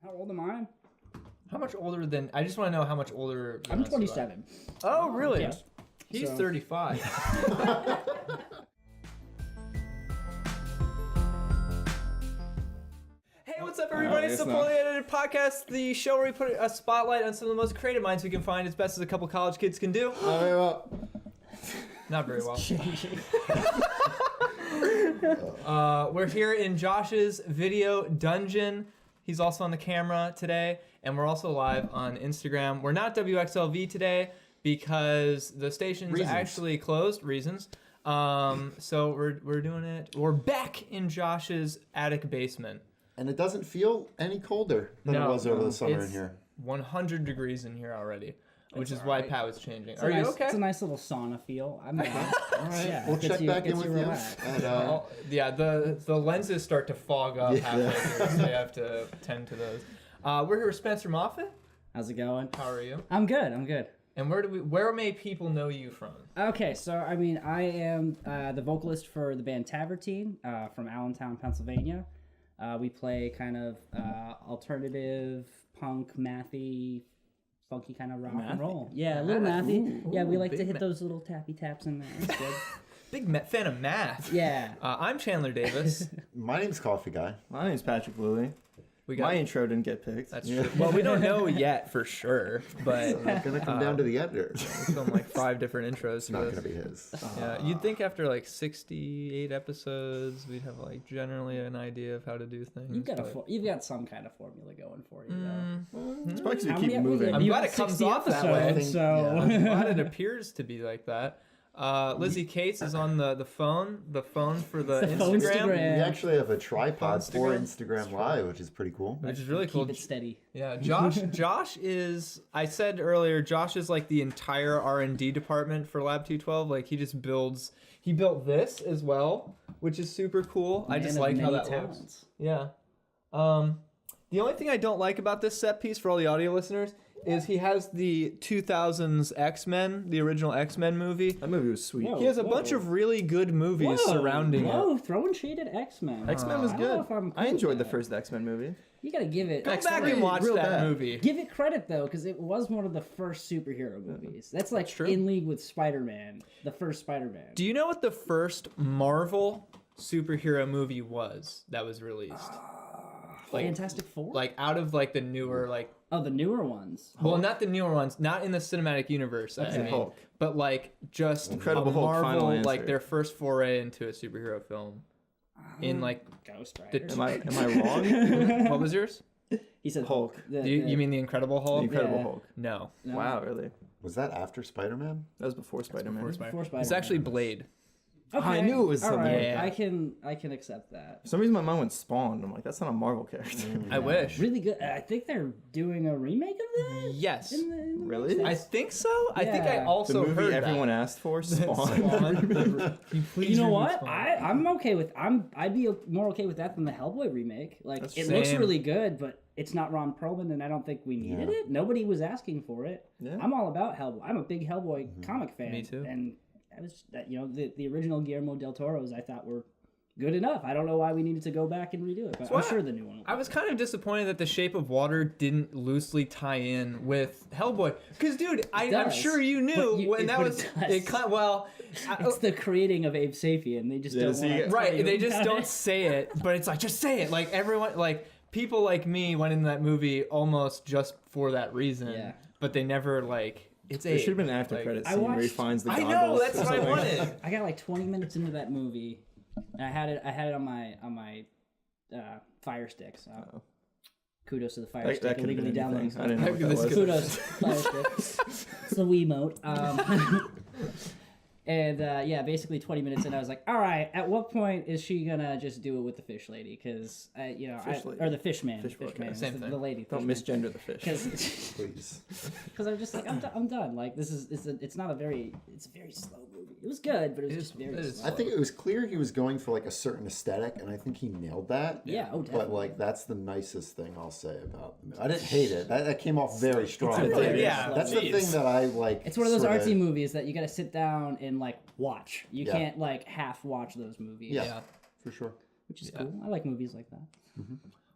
How old am I? How much older than... I just want to know how much older... I'm 27. Oh, really? Yeah. He's So- 35. Hey, what's up, everybody? It's the Fully Edited Podcast, the show where we put a spotlight on some of the most creative minds we can find as best as a couple college kids can do. Very well. Not very well. We're here in Josh's video dungeon. He's also on the camera today, and we're also live on Instagram. We're not WXLV today because the station's actually closed. Reasons. So we're doing it. We're back in Josh's attic basement. And it doesn't feel any colder than it was over the summer in here. 100 degrees in here already, which is why Pat was changing. Are you okay? It's a nice little sauna feel. I'm okay. All right, Yeah, we'll check back in with you. Yeah, the lenses start to fog up halfway through, so you have to tend to those. We're here with Spencer Moffat. How's it going? How are you? I'm good. And where may people know you from? Okay, so I mean, I am the vocalist for the band Tavertein from Allentown, Pennsylvania. We play kind of alternative, punk, mathy, funky kind of rock and roll. Yeah, a little mathy. Yeah, we like to hit those little tappy taps in there. It's good. Big fan of math. Yeah. I'm Chandler Davis. My name's Coffee Guy. My name's Patrick Lilly. My intro didn't get picked. That's true. Well, we don't know yet for sure, but It's going to come down to the editor. we've done like 5 different intros. It's not going to be his. Yeah, you'd think after like 68 episodes, we'd have like generally an idea of how to do things. You've got some kind of formula going for you, though. It's probably because you keep moving. I'm glad it comes off that way. So I'm glad it appears to be like that. Lizzie Cates is on the phone for the Instagram. We actually have a tripod for Instagram Live, which is pretty cool. Which is really cool. Keep it steady. Yeah, Josh is, I said earlier, Josh is like the entire R&D department for Lab 212. Like he built this as well, which is super cool. I just like how that looks. Yeah. The only thing I don't like about this set piece for all the audio listeners is he has the 2000s X-Men, the original X-Men movie. That movie was sweet. He has a bunch of really good movies surrounding it. Throwing shade at X-Men. X-Men was good. I enjoyed the that. first X-Men movie. You gotta give it. Go back and watch that movie. Give it credit though, because it was one of the first superhero movies. That's like in league with Spider-Man, the first Spider-Man. Do you know what the first Marvel superhero movie was that was released? Fantastic Four? Like out of like the newer like. Oh, the newer ones. Well, not the newer ones, not in the cinematic universe. I mean, Hulk. but like just Incredible Hulk, Marvel, final answer. like their first foray into a superhero film. In like Ghost Rider. Am I wrong? what was yours? He said Hulk. You mean the Incredible Hulk? The Incredible Yeah. Hulk. No, Wow, really? Was that after Spider-Man? That was before Spider-Man. Before Spider-Man. it's actually Blade. Okay. I knew it was All something right. like that. I can accept that. For some reason, my mind went Spawn. I'm like, that's not a Marvel character. I wish. Really good. I think they're doing a remake of that. Yes. In the Really? I think so. I think I Yeah. The also movie heard everyone that. asked for, Spawn. You know what? I'm okay with. I'd be more okay with that than the Hellboy remake. Like That's it looks same. really good, but it's not Ron Perlman, and I don't think we needed it. Nobody was asking for it. Yeah. I'm all about Hellboy. I'm a big Hellboy comic fan. Me too. And I was the original Guillermo del Toro's I thought were good enough. I don't know why we needed to go back and redo it, but I'm sure the new one. I was kind of disappointed that The Shape of Water didn't loosely tie in with Hellboy. Because, dude, I'm sure you knew when that was. It's the creating of Abe Sapien. They just don't want to. Right, they just don't say it, but it's like, just say it. Like, everyone, like, people like me went into that movie almost just for that reason. Yeah. But they never, like, it's There Abe. should have been an after Like, credit I scene where he watched- finds the I goggles. know, that's or what I something. wanted. I got like 20 minutes into that movie, and I had it on my Fire Stick. So kudos to the Fire That Stick could have illegally been anything. downloading. I didn't know what that This was. Kudos, Fire Stick. It's the Wiimote. And basically 20 minutes in, I was like, all right, at what point is she gonna just do it with the fish lady? Because Fish lady. or the fish man, Fish fish boy, man, okay. Same thing. the lady. Don't misgender the fish. Please. Because I'm just like I'm done. Like it's not a very slow movie. It was good, but it was just very slow. I think it was clear he was going for like a certain aesthetic, and I think he nailed that. Yeah, oh, But definitely. like that's the nicest thing I'll say about the movie. I didn't hate it. That came off very strong. It's a very Yeah, That's slow the movie. thing that I like. It's one of those sorta- artsy movies that you got to sit down and like watch. You Yeah. can't like half watch those movies. Yeah, for sure. Which is cool. I like movies like that.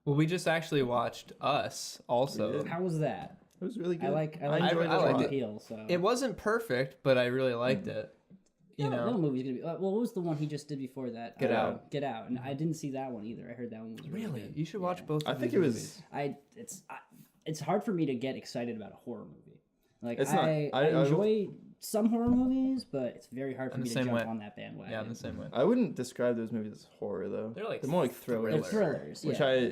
Well, we just actually watched Us also. How was that? It was really good. I enjoyed enjoyed it I a liked lot. it. Appeal, so. It wasn't perfect, but I really liked it. You No know, movie's gonna be. Well, what was the one he just did before that? Get Out. Get Out, and I didn't see that one either. I heard that one was really good. you should watch both. I of think these it was. movies. It's hard for me to get excited about a horror movie. Like It's not- I I enjoy some horror movies, but it's very hard for I'm me the to same jump way. on that bandwagon. Yeah, I'm the same way. I wouldn't describe those movies as horror though. They're like more like thrillers. They're thrillers, Which yeah.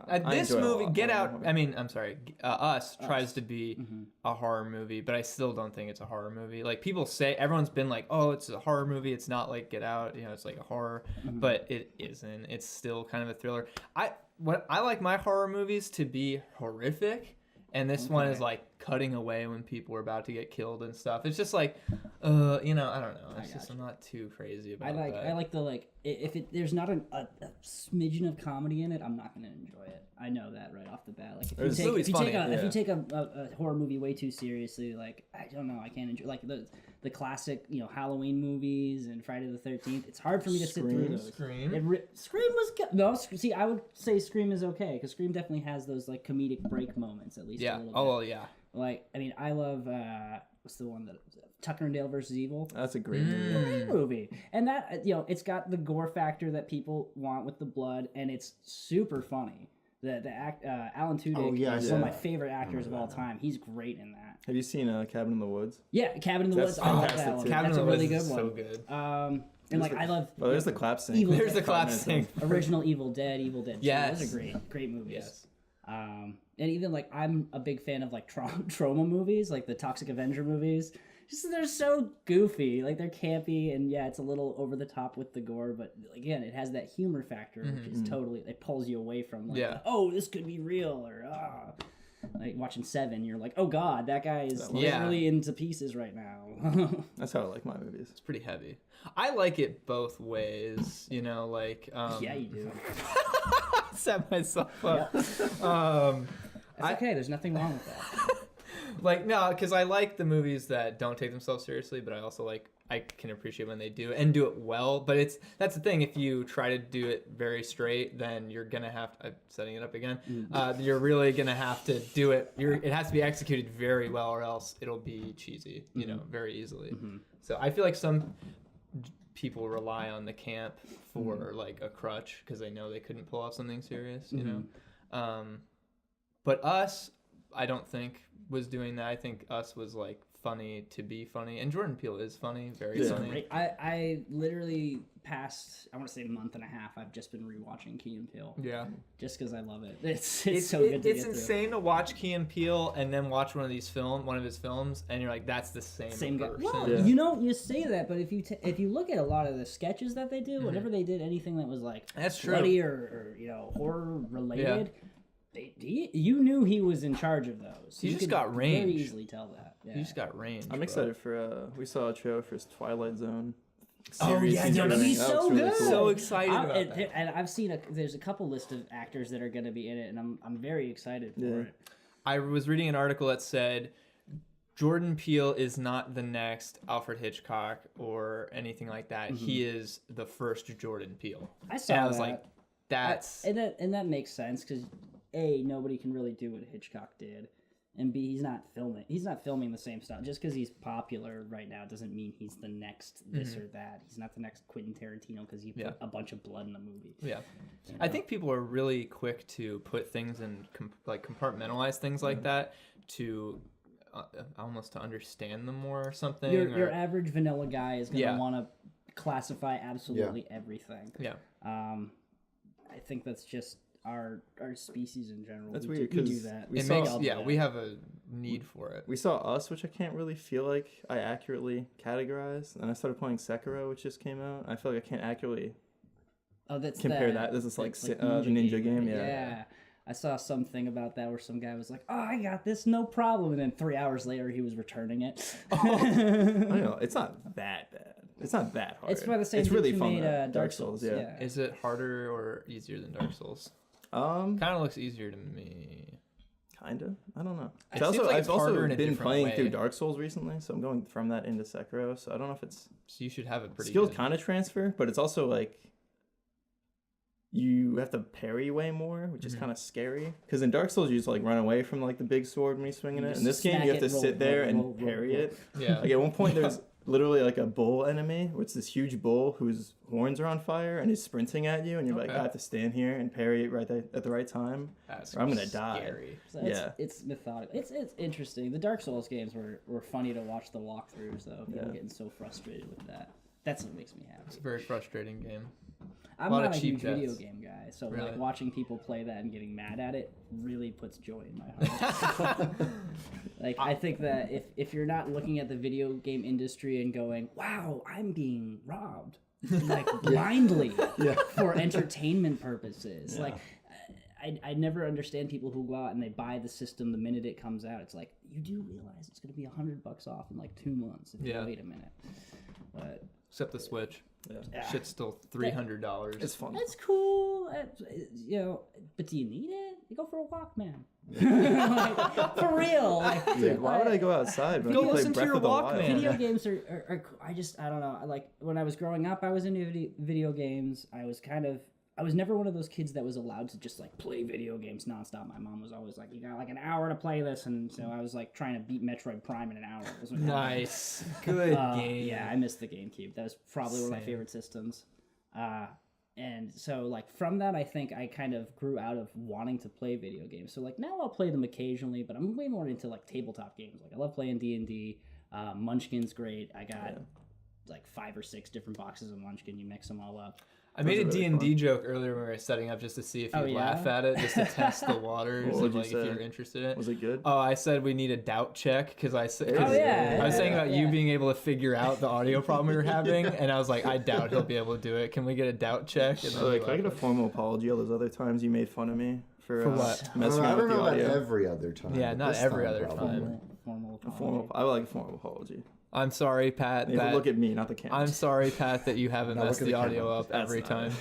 I This enjoy a movie, lot Get more Out. than I mean, I'm sorry. Us tries to be Mm-hmm. a horror movie, but I still don't think it's a horror movie. Like people say, everyone's been like, "Oh, it's a horror movie. It's not like Get Out. You know, it's like a horror," Mm-hmm. but it isn't. It's still kind of a thriller. I like my horror movies to be horrific, and this one is like cutting away when people are about to get killed and stuff. It's just like, you know, I don't know. It's just I'm not too crazy about that. I like the if there's not a smidgen of comedy in it, I'm not gonna enjoy it. I know that right off the bat. Like This movie's funny, if you take a horror movie way too seriously, like I don't know, I can't enjoy like the classic Halloween movies and Friday the 13th. It's hard for me to sit through those. Scream. Scream was good. No, see, I would say Scream is okay because Scream definitely has those like comedic break moments at least. Yeah. A little Oh bit. well, yeah. Like I mean, I love what's the one that Tucker and Dale versus Evil. That's a great movie. Great movie, and that it's got the gore factor that people want with the blood, and it's super funny. Alan Tudyk Oh, yeah, is yeah. one of my favorite actors of all time. He's great in that. Have you seen Cabin in the Woods? Yeah, Cabin in the That's Woods. I love fantastic, that one. too. Cabin That's in a the really Woods good is one. so good. And like I love. Oh, there's the clap scene. Evil There's the Dead. clap scene. Original Evil Dead 2. Yes. Those are great movies. Yes. And even like I'm a big fan of like trauma movies, like the Toxic Avenger movies. Just they're so goofy, like they're campy, and yeah, it's a little over the top with the gore, but again, it has that humor factor, which is totally it pulls you away from like, oh, this could be real, or like watching Seven, you're like, oh god, that guy is literally into pieces right now. That's how I like my movies. It's pretty heavy. I like it both ways, you know, like Yeah, you do. set myself up. That's okay. There's nothing wrong with that. Like no, because I like the movies that don't take themselves seriously, but I also I can appreciate when they do and do it well. But that's the thing. If you try to do it very straight, then you're gonna have to. I'm setting it up again. You're really gonna have to do it. It has to be executed very well, or else it'll be cheesy. You know, very easily. So I feel like some people rely on the camp for like a crutch because they know they couldn't pull off something serious. You know, but Us, I don't think was doing that. I think Us was like funny to be funny, and Jordan Peele is funny, very funny. Great. I literally past I want to say a month and a half. I've just been rewatching Key and Peele. Yeah, just because I love it. It's so good. It's insane to watch Key and Peele and then watch one of his films, and you're like, that's the same guy. person. Well, you say that, but if you look at a lot of the sketches that they do, whenever they did anything that was like that's bloody or horror related. You knew he was in charge of those. He you just could got range. Very easily tell that. Yeah. He just got range. I'm excited for. We saw a trailer for his Twilight Zone. Oh yeah, he's no, doing. he's That so looks really good. cool. So excited about that. And I've seen there's a couple list of actors that are going to be in it, and I'm very excited for it. I was reading an article that said Jordan Peele is not the next Alfred Hitchcock or anything like that. He is the first Jordan Peele. I saw and I was that. like, that's and that makes sense because A, nobody can really do what Hitchcock did, and B, he's not filming the same stuff. Just because he's popular right now doesn't mean he's the next this or that. He's not the next Quentin Tarantino because he put a bunch of blood in a movie. Yeah, I think people are really quick to put things in compartmentalize things like that to almost to understand them more or something. Your average vanilla guy is gonna Yeah. want to classify absolutely everything. Yeah. I think that's just our species in general. That's we weird do 'cause that. we It saw- makes all do that. we have a need for it. We saw Us, which I can't really feel like I accurately categorized, and I started playing Sekiro, which just came out. I feel like I can't accurately That's compare that. This is like the ninja game. Right? Yeah. I saw something about that where some guy was like, "Oh, I got this, no problem," and then 3 hours later he was returning it. I don't know. It's not that bad. It's not that hard. It's by the same It's dude really who fun. made though. Dark Souls. Yeah. Is it harder or easier than Dark Souls? Kind Kind of looks easier to me. of. I don't know. It seems like it's I've also harder in a been different playing way. through Dark Souls recently, so I'm going from that into Sekiro. So I don't know if it's So you should have it pretty skills good. kind of transfer, but it's also like you have to parry way more, which is kind of scary. Because in Dark Souls, you just like run away from like the big sword when you're swinging it. In this game, you have to sit there and parry it. Yeah. Like at one point, there's literally like a bull enemy, where it's this huge bull whose horns are on fire and he's sprinting at you, and you're like, I have to stand here and parry it right at the right time, or I'm gonna die. So Yeah. it's methodical. It's interesting. The Dark Souls games were funny to watch the walkthroughs though. People getting so frustrated with that. That's what makes me happy. It's a very frustrating game. I'm lot not of a huge cheap video deaths. game guy, so Really? like watching people play that and getting mad at it really puts joy in my heart. Like I think that if you're not looking at the video game industry and going, "Wow, I'm being robbed," like blindly for entertainment purposes, like I never understand people who go out and they buy the system the minute it comes out. It's like you do realize it's going to be $100 off in like 2 months if you wait a minute. But Except the Switch. Yeah. Shit's still $300. It's fun. it's cool, but do you need it? You go for a walk, man. Like, for real. Like, Dude, why would I go outside when Go I can play listen to Breath your of the Walkman. Wild? video games are I don't know. Like when I was growing up, I was into video games. I was never one of those kids that was allowed to just like play video games nonstop. My mom was always like, "You got like an hour to play this," and so I was like trying to beat Metroid Prime in an hour. It was Nice. Good game. Yeah, I missed the GameCube. That was probably one of my Same. favorite systems. And so like from that, I think I kind of grew out of wanting to play video games. So like now I'll play them occasionally, but I'm way more into like tabletop games. Like I love playing D&D. Munchkin's great. I got like 5 or 6 different boxes of Munchkin. You mix them all up. I made a Those are really D&D joke earlier when we were setting up just to see if you'd laugh at it, just to test the waters What would and you like if say? you're interested in it. Was it good? Oh, I said we need a doubt check because I said Oh, yeah, I was saying about you yeah. being able to figure out the audio problem we were having, and I was like, I doubt he'll be able to do it. Can we get a doubt check? And then So, we like, can I get a formal apology all those other times you made fun of me for what? messing I up don't with the know about audio? every other time. Yeah, but not this every other probably. time. Formal I would like a formal apology. I'm sorry, Pat. You have to look at me, not the camera. I'm sorry, Pat, that you haven't Now messed look at the the audio camera. up every not time.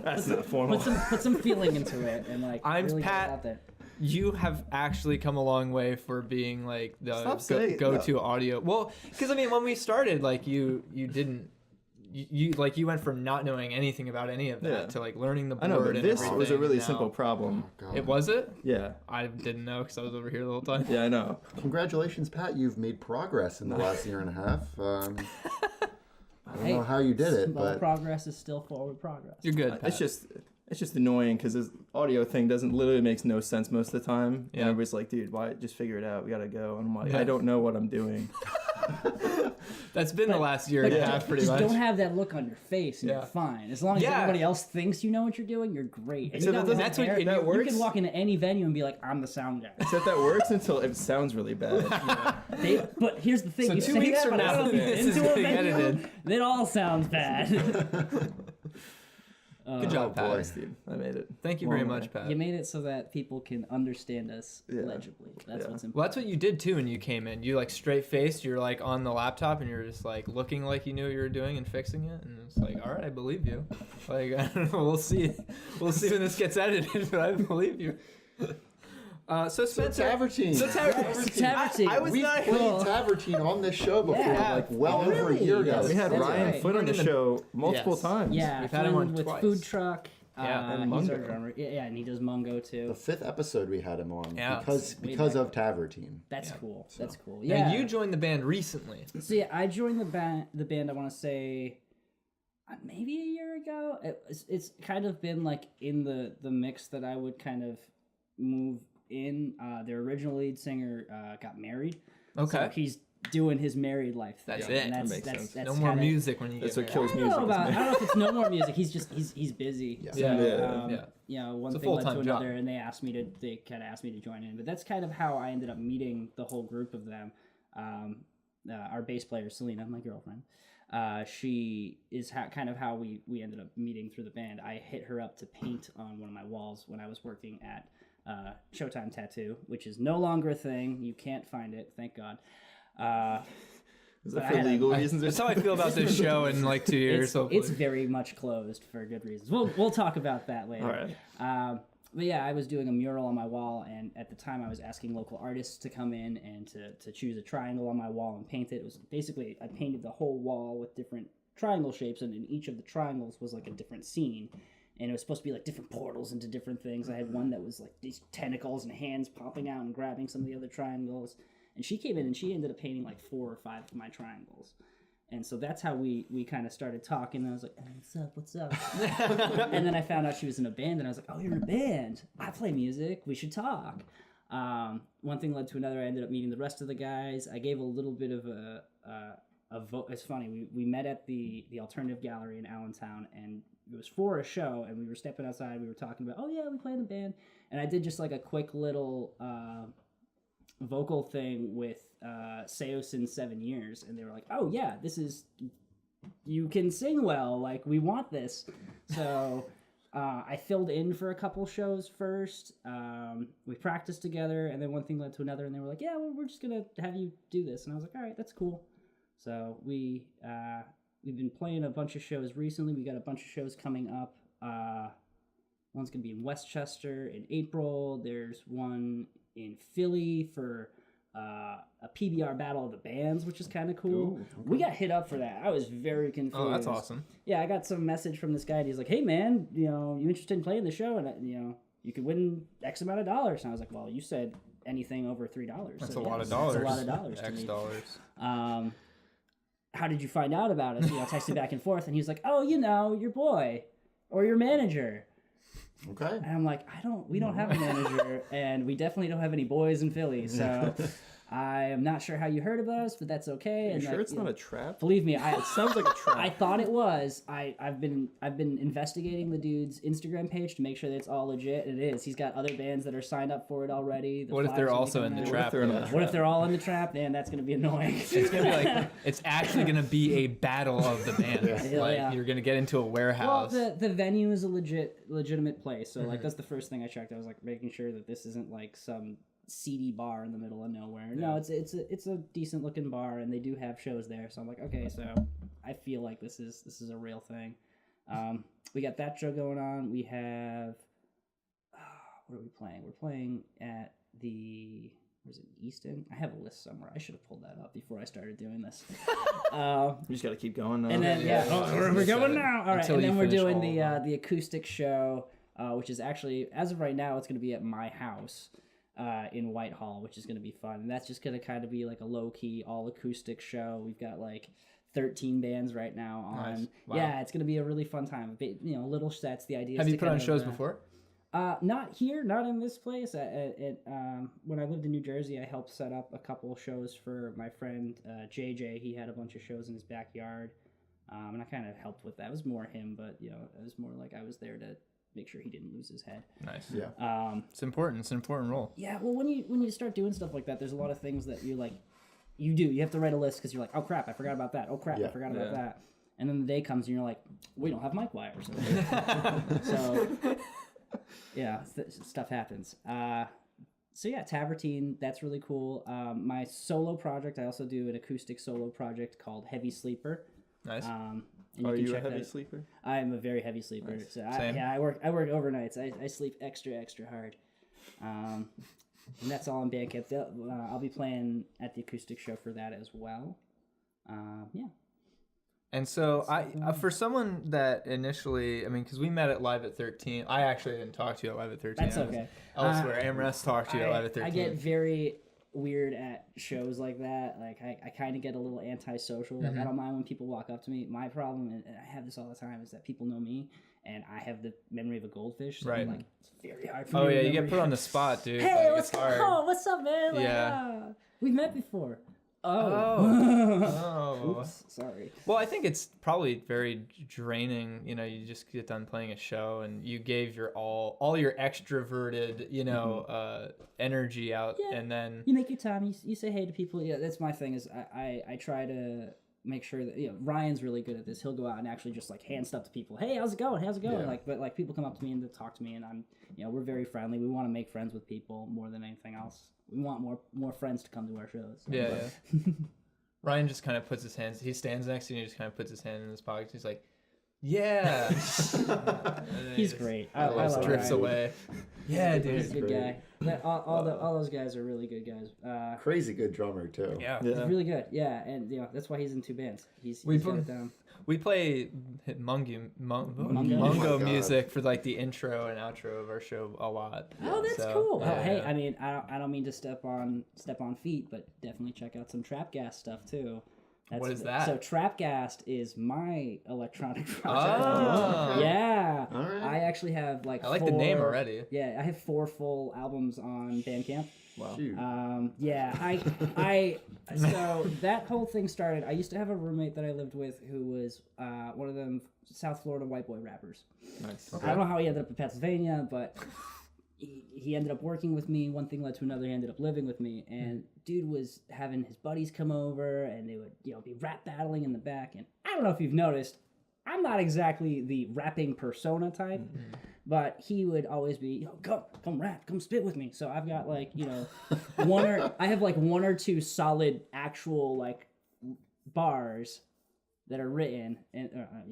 That's not formal. Put some feeling into it and like I'm really Pat. get it out there. You have actually come a long way for being like the Stop saying go-to audio. Well, because I mean, when we started, like you didn't. You went from not knowing anything about any of that Yeah. to like learning the board I know, but and this everything. was a really now. simple problem. God. It was it? Yeah, I didn't know because I was over here the whole time. yeah, I know. Congratulations, Pat. You've made progress in the last year and a half. I don't Hey, know how you did it, Small but progress is still forward progress. You're good, Pat. It's just annoying because this audio thing literally makes no sense most of the time. Yeah. And everybody's like, dude, why? Just figure it out. We gotta go. And I'm like, Yeah. I don't know what I'm doing. That's been the last year and But a half, pretty just much. don't have that look on your face, and Yeah. you're fine. As long as Yeah. everybody else thinks you know what you're doing, you're great. And Except you got that long that's what- hair, that you works. can walk into any venue and be like, "I'm the sound guy." Except that works until it sounds really bad. But here's the thing: So you 2 say weeks that, from but now, I don't this is into a getting venue, edited. it all sounds bad. Good job, Pat. Boys, dude, I made it. Thank you Long very way. much, Pat. You made it so that people can understand us Yeah. legibly. That's Yeah. what's important. Well, that's what you did too when you came in. You like straight faced. You're like on the laptop and you're just like looking like you knew what you were doing and fixing it. And it's like, all right, I believe you. Like I don't know, we'll see when this gets edited, but I believe you. So Spencer, Tavertein. So Tavertein. I was We've not. played Tavertein on this show before, Yeah. like well Oh, over a really? year ago. Yes. We had That's Ryan right. Foot on the We're in the- show multiple Yes. times. Yeah, We've had him Flynn on with twice. Food Truck. Yeah, and he's our Mungo. drummer. Yeah, and he does Mungo too. The 5th episode we had him on Yeah. because Way because back. of Tavertein. That's cool. That's cool. Now Yeah. you joined the band recently. So yeah, I joined the band. I want to say maybe a year ago. It's kind of been like in the mix that I would kind of move in. Their original lead singer got married. Okay. So he's doing his married life thing. That's and it. That's, That makes that's, sense. that's No more kinda, music when you That's get what married. kills I don't music. know about. isn't I it? don't know if it's no more music. He's busy. Yeah. So, Yeah. Yeah. You know, one It's a thing led to full-time job. another, and they kind of asked me to join in. But that's kind of how I ended up meeting the whole group of them. Our bass player Selena, my girlfriend, she is kind of how we ended up meeting through the band. I hit her up to paint on one of my walls when I was working at Showtime Tattoo, which is no longer a thing. You can't find it, thank God. Is But that I for had a- legal reasons? That's how I feel about this show in like 2 years. It's very much closed for good reasons. We'll talk about that later. All right. But yeah, I was doing a mural on my wall, and at the time I was asking local artists to come in and to choose a triangle on my wall and paint it. It was basically, I painted the whole wall with different triangle shapes, and in each of the triangles was like a different scene. and it was supposed to be like different portals into different things. I had one that was like these tentacles and hands popping out and grabbing some of the other triangles. And she came in and she ended up painting like 4 or 5 of my triangles. And so that's how we kind of started talking. And I was like, oh, what's up? And then I found out she was in a band, and I was like, oh, you're in a band. I play music. We should talk. One thing led to another. I ended up meeting the rest of the guys. I gave a little bit of a vote. It's funny. We met at the Alternative Gallery in Allentown, and it was for a show, and we were stepping outside. We were talking about, oh, yeah, we play in the band. And I did just like a quick little vocal thing with Seos in 7 years, and they were like, oh yeah, you can sing well, like we want this. So I filled in for a couple shows first. We practiced together, and then one thing led to another, and they were like, yeah, well, we're just gonna have you do this. And I was like, all right, that's cool. So we've been playing a bunch of shows recently. We got a bunch of shows coming up. One's gonna be in Westchester in April. There's one in Philly for a PBR Battle of the Bands, which is kind of cool. Ooh, okay. We got hit up for that. I was very confused. Oh, that's awesome. Yeah, I got some message from this guy, and he's like, hey, man, you interested in playing the show? And, you could win X amount of dollars. And I was like, well, you said anything over $3. That's so, a lot of That's dollars. a lot of dollars to X me. dollars. How did you find out about us? Texting back and forth, and he's like, oh, your boy or your manager. Okay. And I'm like, we don't have a manager, and we definitely don't have any boys in Philly, so I am not sure how you heard about us, but that's okay. Are and you sure it's not a trap? Believe me, It sounds like a trap. I thought it was. I've been investigating the dude's Instagram page to make sure that it's all legit, and it is. He's got other bands that are signed up for it already. What if they're also in the trap? What if they're all in the trap? Man, that's gonna be annoying. It's gonna be like it's actually gonna be a battle of the bands. Like you're gonna get into a warehouse. Well, the venue is a legitimate place, so like that's the first thing I checked. I was like making sure that this isn't like some seedy bar in the middle of nowhere. No, it's a decent looking bar, and they do have shows there. So I'm like, okay, so I feel like this is a real thing. We got that show going on. We have what are we playing? We're playing at the Easton? I have a list somewhere. I should have pulled that up before I started doing this. You just got to keep going now. And then we're going now. All right, and then we're doing the acoustic show, which is actually, as of right now, it's going to be at my house in Whitehall, which is going to be fun. And that's just going to kind of be like a low-key, all-acoustic show. We've got like 13 bands right now on. Nice. Wow. Yeah, it's going to be a really fun time. Little sets. The idea. Have is you to put on kind shows of, before? Not here, not in this place. When I lived in New Jersey, I helped set up a couple shows for my friend JJ. He had a bunch of shows in his backyard, and I kind of helped with that. It was more him, but it was more like I was there to make sure he didn't lose his head. Nice. Yeah. It's important. It's an important role. Yeah. Well, when you start doing stuff like that, there's a lot of things that you like. You have to write a list because you're like, oh crap, I forgot about that. Oh crap, I forgot about that. And then the day comes and you're like, we don't have mic wires. So. Yeah, stuff happens. So yeah, Tavertein, that's really cool. My solo project, I also do an acoustic solo project called Heavy Sleeper. Nice. And Are can you a check heavy that. sleeper? I am a very heavy sleeper. Nice. So Same. I work overnights. I sleep extra hard. And that's all on Bandcamp. I'll be playing at the acoustic show for that as well. Yeah. And so for someone that initially, because we met at Live at 13. I actually didn't talk to you at Live at 13. That's okay. Elsewhere, Amrest talked to you at Live at 13. I get very weird at shows like that. Like I kind of get a little antisocial. Like I don't mind when people walk up to me. My problem, and I have this all the time, is that people know me and I have the memory of a goldfish. So Right. Like it's very hard for me. Oh to yeah, you remember. get put on the spot, dude. Hey, Like, what's it's hard. going on? What's up, man? Like, Yeah. We've met before. Oh. Oops, sorry. Well, I think it's probably very draining. You just get done playing a show and you gave your all your extroverted, energy out, Yeah. and then You make your time. You say hey to people. Yeah, that's my thing. Is I try to make sure that Ryan's really good at this. He'll go out and actually just like hand stuff to people. Hey, how's it going? How's it going? Yeah. But people come up to me and they talk to me, and I'm we're very friendly. We want to make friends with people more than anything else. We want more friends to come to our shows. So. yeah. Ryan just kind of puts his hands. He stands next to you and he just kind of puts his hand in his pocket. He's like, "Yeah." And then He's he great. just I love drifts Ryan. away. Yeah, dude. He's a good great. guy. But all those guys are really good guys. Crazy good drummer too. Yeah. He's really good. Yeah, and that's why he's in 2 bands. He's got it down. We play mungo Oh my God. music for like the intro and outro of our show a lot. Oh, that's So, cool. yeah. Oh, hey, I mean, I don't mean to step on feet, but definitely check out some TrapghasT stuff too. What is that? So TrapghasT is my electronic project. Oh. Yeah. All right. I actually have like I like the name already. Yeah, I have 4 full albums on Bandcamp. Wow. Shoot. Yeah, I so that whole thing started. I used to have a roommate that I lived with who was one of them South Florida white boy rappers. Nice. I don't know how he ended up in Pennsylvania, but he ended up working with me. One thing led to another. He ended up living with me, and dude was having his buddies come over, and they would be rap battling in the back. And I don't know if you've noticed, I'm not exactly the rapping persona type. But he would always be, come rap, come spit with me. So I've got like, I have like 1 or 2 solid actual like bars that are written and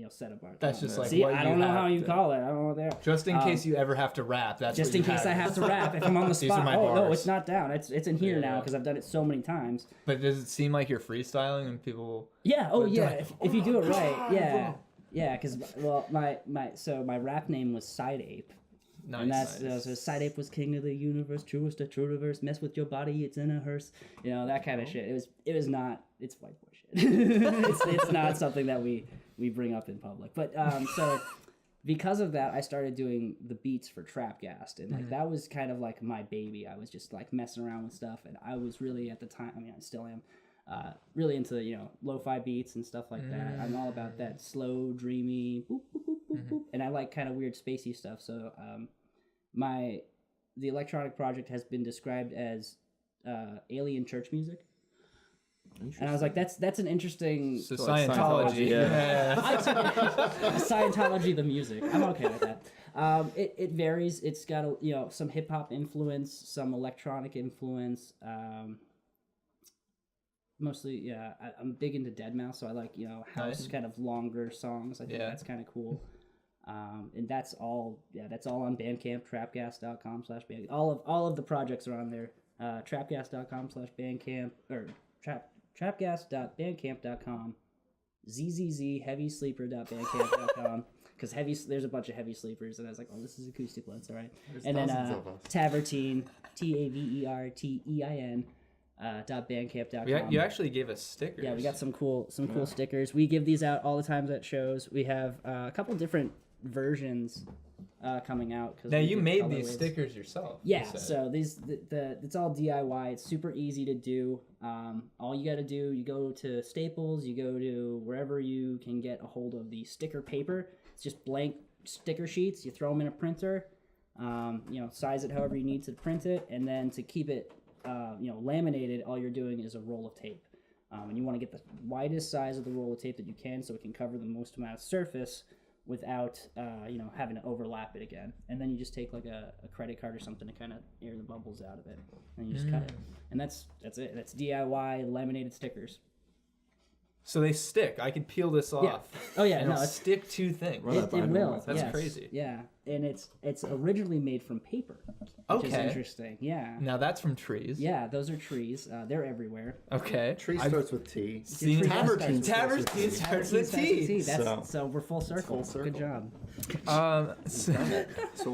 set of bars. That's just like see, what I you don't know have how you to- call it. I don't know what they are. Just in case you ever have to rap. That's Just what in you case I have to rap if I'm on the These are spot. my Oh no, bars. it's not down. It's in here Yeah. now because I've done it so many times. But does it seem like you're freestyling and people? Yeah. Oh But yeah. like, If you do it right, yeah. Yeah, because my rap name was Side Ape. Nice. And that's so Side Ape was king of the universe, truest to true verse. Mess with your body, it's in a hearse. That kind of shit. It was not. It's white boy shit. it's not something that we bring up in public. But so because of that, I started doing the beats for TrapghasT, and like that was kind of like my baby. I was just like messing around with stuff, and I was really at the time. I mean, I still am. Really into lo-fi beats and stuff like that. I'm all about that slow, dreamy, boop, boop, boop, boop, boop. And I like kind of weird spacey stuff. So the electronic project has been described as alien church music. And I was like, that's an interesting So like Scientology. Scientology, yeah. Scientology the music. I'm okay with that. It varies. It's got some hip hop influence, some electronic influence. Mostly, yeah. I'm big into Deadmau5, so I like house kind of longer songs. I think that's kind of cool. And that's all. Yeah, that's all on Bandcamp. TrapghasT.com/Bandcamp. All of the projects are on there. TrapghasT.com/Bandcamp or TrapghasT.bandcamp.com. ZZZHeavySleeper.bandcamp.com. Because there's a bunch of heavy sleepers, and I was like, oh, this is acoustic. Well, that's all right. There's And then thousands of us. Tavertein, TAVERTEIN. .bandcamp.com. You actually gave us stickers. Yeah, we got some cool stickers. We give these out all the times at shows. We have a couple different versions coming out. Now you made these stickers yourself. Yeah, you said. so it's all DIY. It's super easy to do. All you got to do, you go to Staples, you go to wherever you can get a hold of the sticker paper. It's just blank sticker sheets. You throw them in a printer. Size it however you need to print it, and then to keep it laminated, all you're doing is a roll of tape. And you want to get the widest size of the roll of tape that you can so it can cover the most amount of surface without, having to overlap it again. And then you just take like a credit card or something to kind of air the bubbles out of it. And you just cut it. And that's it. That's DIY laminated stickers. So they stick. I could peel this off. Oh yeah, and no, it'll it's, stick to things. Run that it binder will. with. That's yes, crazy. Yeah, and it's originally made from paper, which is Okay. interesting. Yeah. Now that's from trees. Yeah, those are trees. They're everywhere. Okay. Tree starts with T. Seen Tree Tavertein starts with starts with Tavertein T. starts with T. So we're full circle. Full circle. Good job. So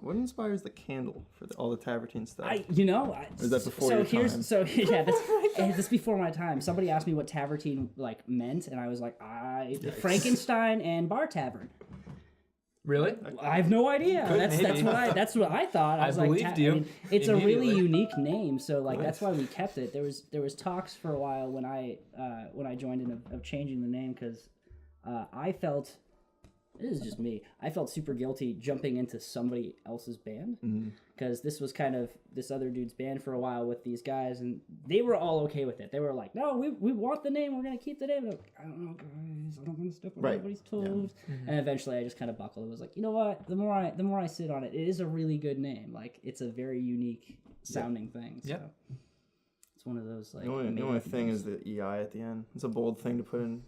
what inspires the candle for all the Tavertein stuff? Is that before your time? That's before my time. Somebody asked me what Tavertein meant, and I was like, Frankenstein and Bar Tavern. Really? I have no idea. Maybe. That's what I thought. I was like, believed you it's a really immediately. unique name, so that's why we kept it. There was talks for a while when I joined in of changing the name because I felt. This is just me. I felt super guilty jumping into somebody else's band because this was kind of this other dude's band for a while with these guys, and they were all okay with it. They were like, "No, we want the name. We're gonna keep the name." And I was like, I don't know, guys. I don't want to step on Right. anybody's toes. And eventually, I just kind of buckled. It was like, you know what? The more I sit on it, it is a really good name. Like it's a very unique sounding thing. So it's one of those like. The only thing is the EI at the end. It's a bold thing to put in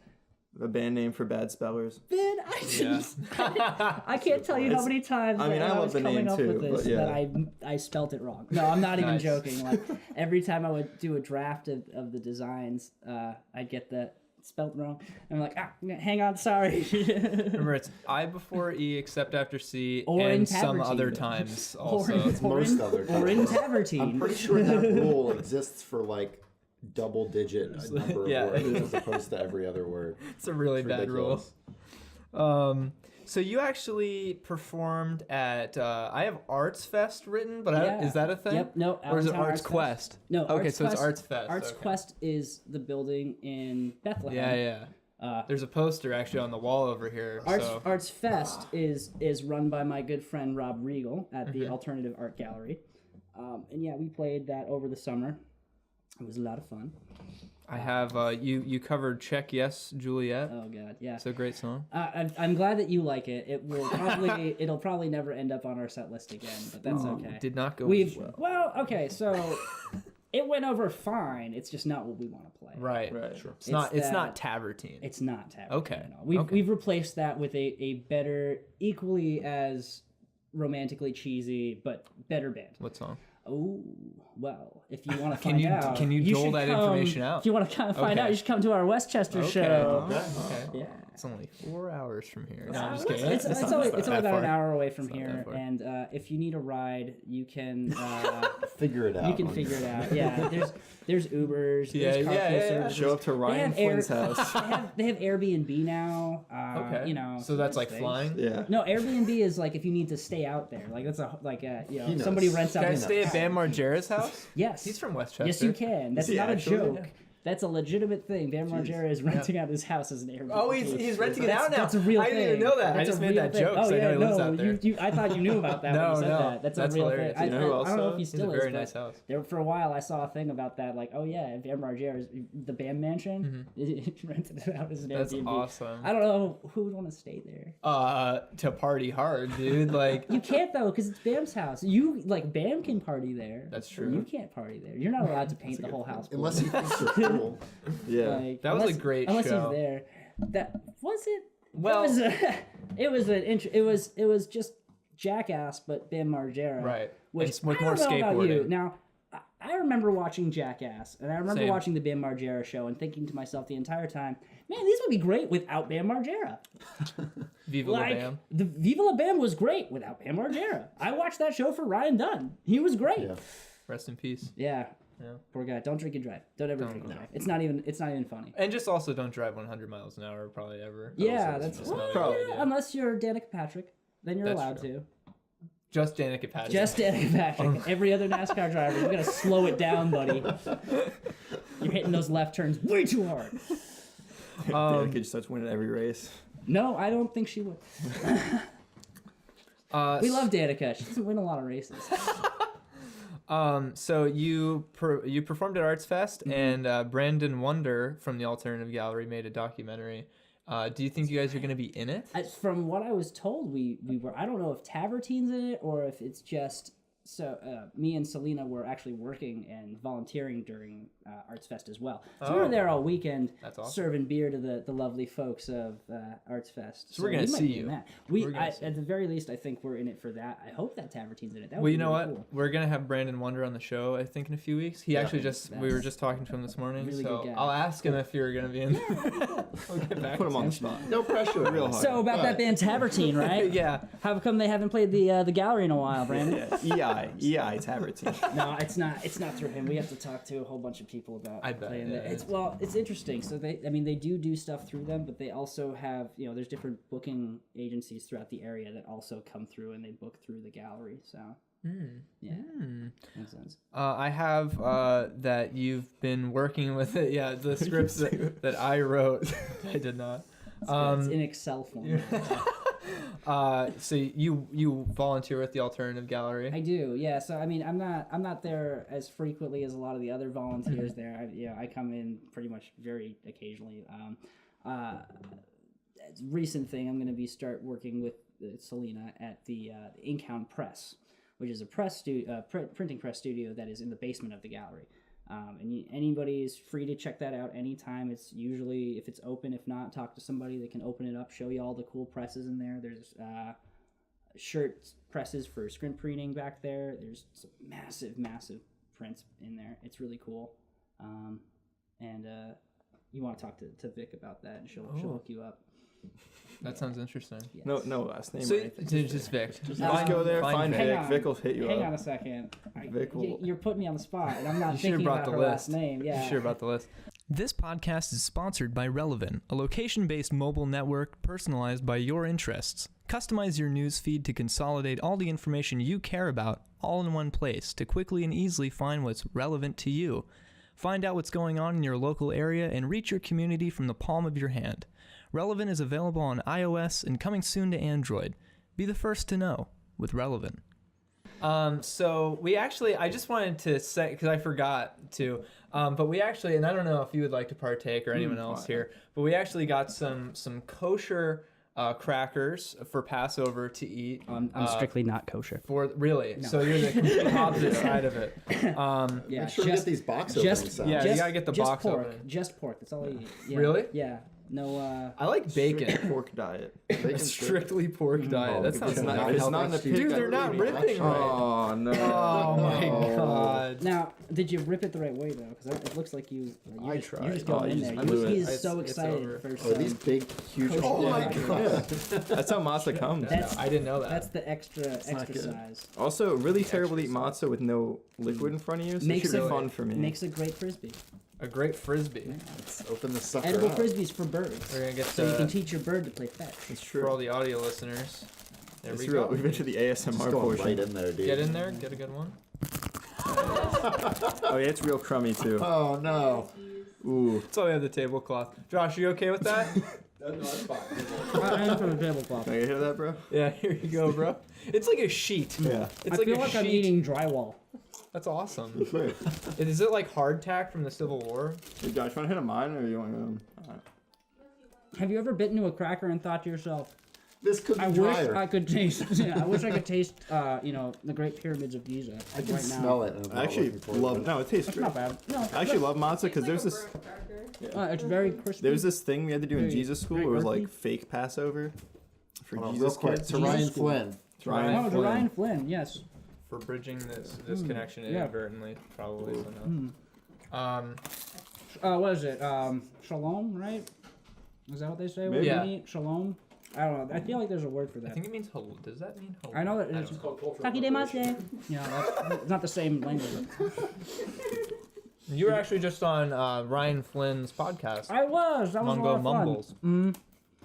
a band name for bad spellers. Man, I can't tell you how many times I was love the coming name up too, with this but yeah. that I spelt it wrong. No, I'm not even Nice. joking. Like every time I would do a draft of the designs, I'd get that spelt wrong. And I'm like, hang on, sorry. Remember, it's I before E except after C, Or in and some Tavertein. other times or also. in, or most in, other or in times. I'm Tavertein. pretty sure that rule exists for like double-digit number Yeah. of words as opposed to every other word. It's a really It's bad rule. ridiculous. So you actually performed at I have Arts Fest written, but Yeah. is that a thing? Yep, no. Or is it Allentown Arts Fest. Quest? No, Okay, Arts so it's Quest- Arts Fest. Arts okay. Quest is the building in Bethlehem. Yeah. There's a poster actually on the wall over here. So. Arts Fest is run by my good friend Rob Regal at the Alternative Art Gallery. And yeah, we played that over the summer. It was a lot of fun. I have you covered Check Yes Juliet. Oh god, yeah. It's a great song. I'm glad that you like it. It'll probably never end up on our set list again, but that's okay. Did not go Well, okay, so it went over fine. It's just not what we want to play. right. Sure. It's not that- Tavertein. It's not Tavertein Okay. at all. We've replaced that with a better, equally as romantically cheesy, but better band. What song? Oh, well, if you want to Can find you- out, can you dole should that come- information out? If you want to kind of find Okay. out, you should come to our Westchester Okay. show. Okay. Yeah. It's only 4 hours from here. No, I'm just It's, kidding. it's, It's it's not only, that it's only about far. an hour away from not here, that far. and if you need a ride, you can Figure it out. you can on figure your- it out. Yeah, there's Ubers, Yeah, there's carpool yeah. services. Show up to Ryan have Air- Flynn's house. they have Airbnb now. Okay. You know, So that's there's like things. flying. Yeah. No, Airbnb is like if you need to stay out there. Like that's He knows. somebody rents out. Can I his stay at house. Bam Margera's house? Yes. He's from Westchester. Yes, you can. That's he not a actually? joke. That's a legitimate thing. Bam Margera is renting out his house as an Airbnb. Oh, he's renting it out now. That's a real I thing. didn't even know that. I That's just a made real that thing. joke. Oh So I know yeah, he lives no, out there. I thought you knew about that when No, you said no. that. That's That's a real hilarious. thing. You know who I don't know also- if he It's still a is. very but nice house. There for a while, I saw a thing about that. Like, oh yeah, Bam Margera's the Bam Mansion. He rented it out as an That's Airbnb. awesome. I don't know who would want to stay there. To party hard, dude. Like You can't though, because it's Bam's house. You like Bam can party there. That's but true. You can't party there. You're not allowed to paint the whole house. blue. Unless he thinks you're cool. Yeah. Like, That was a unless- great unless show. he's there. That was it. Well- it was just Jackass, but Bam Margera. Right. Which And with I more don't know about you. skateboarding. Now, I remember watching Jackass, and I remember Same. watching the Bam Margera show, and thinking to myself the entire time, "Man, these would be great without Bam Margera." Viva la Like Bam. the Viva La Bam was great without Bam Margera. I watched that show for Ryan Dunn. He was great. Yeah. Rest in peace. Yeah. Yeah. Poor guy. Don't drink and drive. Don't ever drink and drive. It's not even funny. And just also don't drive 100 miles an hour probably ever. Yeah, Also, that's just not a Probably. good idea. unless you're Danica Patrick, then you're That's allowed true. to. Just Danica Patrick. Just Danica Patrick. Every other NASCAR driver, you gotta slow it down, buddy. You're hitting those left turns way too hard. Danica just starts winning every race. No, I don't think she would. We love Danica. She doesn't win a lot of races. So you performed at Arts Fest, Mm-hmm. and Brandon Wonder from the Alternative Gallery made a documentary. Do you think you guys are going to be in it? From what I was told, we were. I don't know if Tavertein's in it or if it's just. So me and Selena were actually working and volunteering during Arts Fest as well. So we were Oh. there all weekend, That's awesome. serving beer to the lovely folks of Arts Fest. So we're gonna we might see be in you. that. We're gonna see At the very least, I think we're in it for that. I hope that Tavertein's in it. That would Well, be you know really what? cool. We're gonna have Brandon Wonder on the show. I think in a few weeks. He actually we were just talking to him this morning. Really so good guy. I'll ask him if you're gonna be in. We'll get back Put him to on him. the spot. No pressure. Real hard. So about that band Tavertein, right? Yeah. How come they haven't played the gallery in a while, Brandon? EI Tavertein. No, it's not through him. We have to talk to a whole bunch of people about I bet, playing yeah. there. It's interesting. So they do stuff through them, but they also have, there's different booking agencies throughout the area that also come through and they book through the gallery. So yeah, makes sense. I have that you've been working with it. Yeah, the scripts that I wrote. I did not. It's in Excel form. So you volunteer with the Alternative Gallery. I do, yeah. So I mean, I'm not there as frequently as a lot of the other volunteers Mm-hmm. there. I come in pretty much very occasionally. Recent thing, I'm going to start working with Selena at the Inkhound Press, which is a printing press studio that is in the basement of the gallery. And anybody is free to check that out anytime. It's usually, if it's open, if not, talk to somebody that can open it up, show you all the cool presses in there. There's shirt presses for screen printing back there. There's some massive prints in there. It's really cool. And you want to talk to Vic about that, and she'll hook you up. That sounds interesting. Yes. No last name So or anything. just Vic. Just go there, find Hang Vic. on. Vic will hit you Hang up. on a second. Vic will- You're putting me on the spot, and I'm not You should have thinking brought about the her list. last name. Yeah. You should have brought the list. This podcast is sponsored by Relevant, a location-based mobile network personalized by your interests. Customize your news feed to consolidate all the information you care about all in one place to quickly and easily find what's relevant to you. Find out what's going on in your local area and reach your community from the palm of your hand. Relevant is available on iOS and coming soon to Android. Be the first to know with Relevant. So we actually, I just wanted to say, because I forgot to, but we actually, and I don't know if you would like to partake or anyone else here, but we actually got some kosher crackers for Passover to eat. I'm strictly not kosher. Really? No. So you're the complete opposite side of it. Yeah, Make sure to get these box openings out. Yeah, you gotta get the just box pork. open. Just pork. That's all I eat. Yeah. Really? Yeah. No. I like bacon. Pork diet. A strictly pork diet. That sounds it's not not- good. it's not in the Dude, pig they're not diet. ripping right. Oh no. Oh my No. god. Now, did you rip it the right way though? Because it looks like you. I You're tried. just going Oh, in you there. just blew it. He's It's- so it's excited over. for Oh, some. these big, huge. Kosher Oh my crackers. god. That's how matzah comes. That's- I didn't know that. That's the extra not good. size. Also, really terrible to eat matzah with no liquid in front of you, so it Makes should be it- fun for me. Makes a great frisbee. A great frisbee. Let's open this sucker Edible up. frisbees for birds. We're gonna get So you can teach your bird to play fetch. It's for all true. the audio listeners. There It's we real. go. We've been to the Just ASMR going portion. right in there, dude. Get in there. Get a good one. Oh yeah, it's real crummy too. Oh no. Ooh. That's why we have the tablecloth. Josh, you okay with that? I am for the tablecloth. Can I hear that, bro? Yeah, here you go, bro. It's like a sheet. Yeah. It's I like feel a like sheet. I'm eating drywall. That's awesome. Wait, Is it like hardtack from the Civil War? hey, Josh, want to hit a mine or you want to? Have you ever bitten into a cracker and thought to yourself, This could be I wish drier. I could taste. I wish I could taste. The Great Pyramids of Giza. I can right now. smell it. And I'm I not actually looking forward love. to it. No, it tastes It's great. not bad. No, I actually love matzah because there's this. it's very crispy. There's this thing we had to do in Very- Jesus school. very It was earthy. like fake Passover for Hold on, Jesus real quick. kids. To Ryan Jesus Flynn. It's Ryan Oh, it's Flynn. Ryan Flynn. Yes. For bridging this connection yeah. inadvertently, probably. So no. What is it? Shalom, right? Is that what they say? when Maybe. you Yeah. eat? Shalom. I don't know. I feel like there's a word for I that. think it means hello. Does that mean hello? I know that it's Takidemase. Yeah, that's not the same language. You were actually just on Ryan Flynn's podcast. I was. That was a lot Mungo of fun. Mumbles.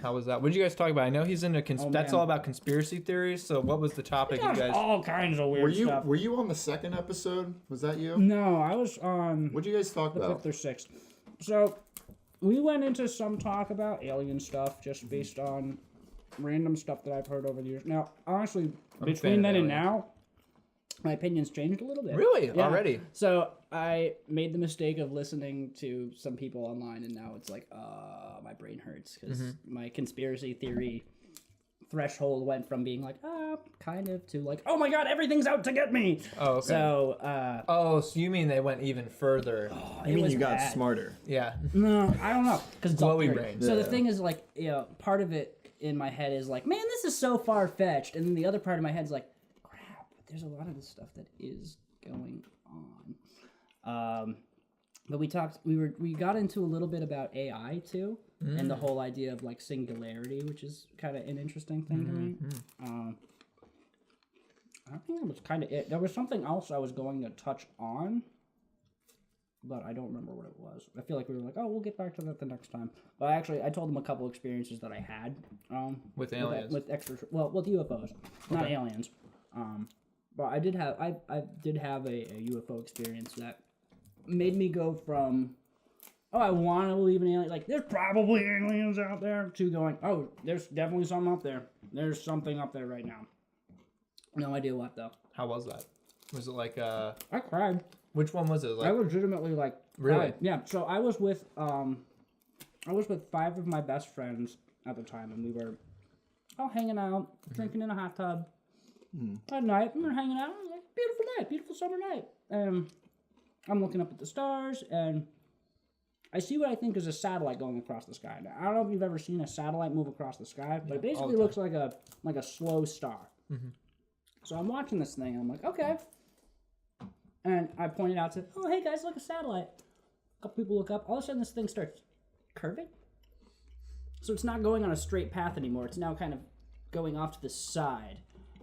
How was that? What did you guys talk about? I know he's into Oh, that's man. all about conspiracy theories. So what was the topic you There's guys? all kinds of weird stuff. Were you on the second episode? Was that you? No, I was on What'd you guys talk the about? fifth or sixth. So we went into some talk about alien stuff just based on random stuff that I've heard over the years. Now, honestly, I'm a fan between of then and aliens. now, my opinion's changed a little bit. Really? Yeah. Already? So I made the mistake of listening to some people online, and now it's like, my brain hurts because my conspiracy theory threshold went from being like, kind of, to like, oh my god, everything's out to get me. Oh, okay. So, Oh, so you mean they went even further? I mean, you got smarter. Yeah. No, I don't know. Because it's all Glowy theory. brain. So the Yeah. thing is, like, part of it in my head is like, man, this is so far fetched, and then the other part of my head is like, crap, there's a lot of this stuff that is going on. But we got into a little bit about AI too, and the whole idea of like singularity, which is kind of an interesting thing to me. I think that was kind of it. There was something else I was going to touch on, but I don't remember what it was. I feel like we were like, oh, we'll get back to that the next time. But I told them a couple experiences that I had With aliens. with with UFOs, not aliens. But I did have a UFO experience that made me go from, oh, I want to believe in aliens, like there's probably aliens out there, to going, oh, there's definitely something up there. There's something up there right now. No idea what though. How was that? Was it like I cried. which one was it? I Like legitimately like Really? cried. Yeah. So I was with 5 of my best friends at the time, and we were all hanging out, drinking in a hot tub. At night, we were hanging out. It was like beautiful night, beautiful summer night. I'm looking up at the stars, and I see what I think is a satellite going across the sky. Now, I don't know if you've ever seen a satellite move across the sky, but it basically looks like a slow star. Mm-hmm. So I'm watching this thing, and I'm like, okay. And I pointed out to, oh, hey guys, look, a satellite. A couple people look up. All of a sudden, this thing starts curving. So it's not going on a straight path anymore. It's now kind of going off to the side.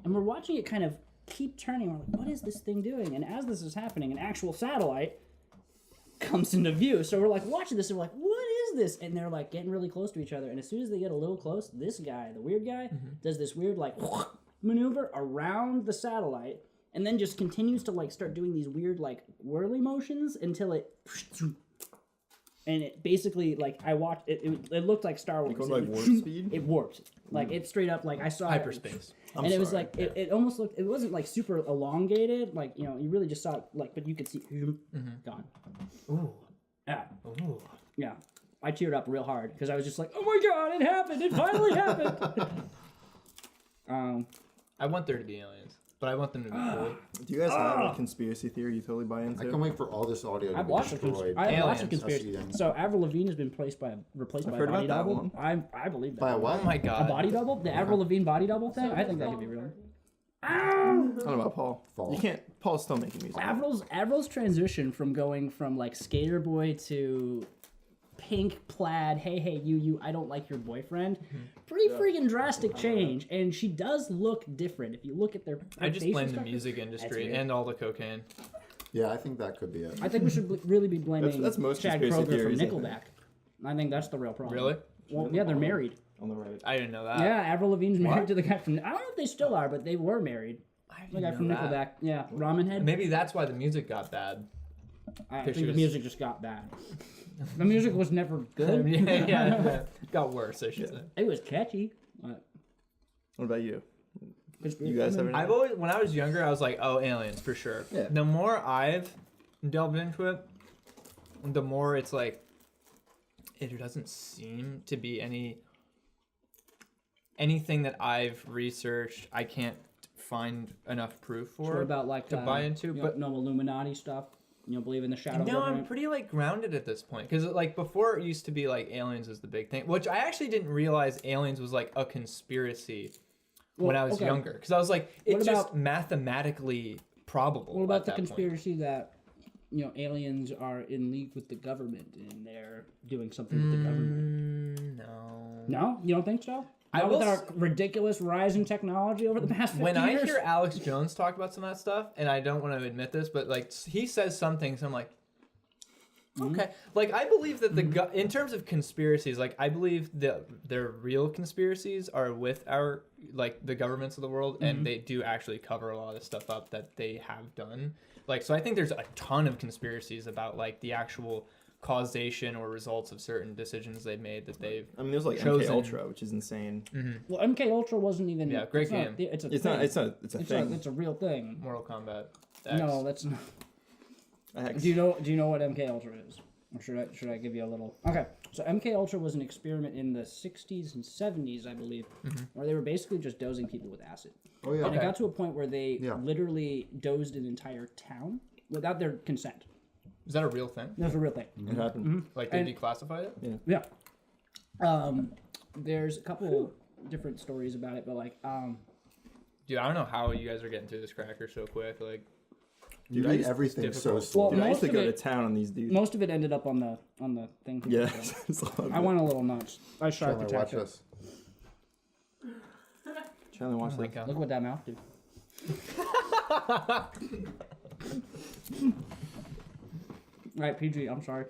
And we're watching it kind of keep turning. We're like, what is this thing doing? And as this is happening, an actual satellite comes into view. So we're like watching this, and we're like, what is this? And they're like getting really close to each other. And as soon as they get a little close, this guy, the weird guy, does this weird like maneuver around the satellite, and then just continues to like start doing these weird like whirly motions until it. And it basically, like, I watched, it looked like Star Wars. It goes like warp speed? It warped. Like, it straight up, like, I saw Hyperspace. It was like, it almost looked, it wasn't like super elongated, like, you know, you really just saw it, like, but you could see, gone. Ooh. Yeah. Ooh. Yeah. I teared up real hard, because I was just like, oh my god, it happened, it finally happened. I want there to be aliens, but I want them to be cool. Do you guys have a conspiracy theory you totally buy into? I can't wait for all this audio to I've be watched destroyed. I watched a Aliens. conspiracy. So Avril Lavigne has been replaced by a heard body about that double. one. I believe that. By a what? Oh my A god. body double? The Avril Lavigne body double thing? I think that could be real. I don't know about Paul. Fall. You can't. Paul's still making music. Avril's transition from going from like skater boy to pink plaid, hey you, I don't like your boyfriend, pretty freaking drastic change, and she does look different if you look at their I just facial blame the structure. music industry weird. and all the cocaine. Yeah, I think that could be it. I think we should really be blaming That's most Chad conspiracy Kroger from theories, I think. Nickelback. I think that's the real problem. Really? Well, yeah, they're married. On the right. I didn't know that. Yeah, Avril Lavigne's married to the guy from. I don't know if they still are, but they were married. I The didn't guy from know Nickelback. that. Yeah, Ramen Head. Maybe that's why the music got bad. I Pictures. think the music just got bad. The music was never good. yeah. It got worse, I should say. It was catchy. What about you? You You guys have any? I've always, when I was younger, I was like, oh, aliens for sure. Yeah. The more I've delved into it, the more it's like, it doesn't seem to be anything that I've researched. I can't find enough proof for What about like to buy into, you know, but no Illuminati stuff? You know, believe in the shadow no, government? I'm pretty like grounded at this point because like before it used to be like aliens is the big thing, which I actually didn't realize aliens was like a conspiracy when I was okay. younger because I was like it's What just about- mathematically probable. What about at the that point. conspiracy that you know aliens are in league with the government and they're doing something with the government? No. No, you don't think so? I Not will with our s- rising technology over the past 50 When years? I hear Alex Jones talk about some of that stuff, and I don't want to admit this, but like he says some things, I'm like, okay. Like I believe that in terms of conspiracies, like I believe that their real conspiracies are with our like the governments of the world, and they do actually cover a lot of stuff up that they have done. Like so, I think there's a ton of conspiracies about like the actual causation or results of certain decisions they've made that they've. I mean, there's like chosen- MK Ultra, which is insane. Well, MK Ultra wasn't even. Yeah, great it's not- game. it's a It's thing. not. It's a thing. It's a real thing. Mortal Kombat. X. No, that's not. X. Do you know what MK Ultra is? Or should I give you a little? Okay, so MK Ultra was an experiment in the 60s and 70s, I believe, where they were basically just dosing people with acid. Oh yeah. And it got to a point where they Yeah. literally dosed an entire town without their consent. Is that a real thing? That was a real thing. It happened. Like they And- declassified it? Yeah. There's a couple different stories about it, but like, Dude, I don't know how you guys are getting through this cracker so quick. Like, You Dude, I eat used- everything so difficult. slow. Well, Dude, I used to most go of to it- town on these dudes. most of it ended up on the thing. Yeah. it's a lot of I it. went a little nuts. I shot the Chandler, watch tactic. us. Chandler, watch oh my this. god. Look what that mouth did. All right, PG. I'm sorry.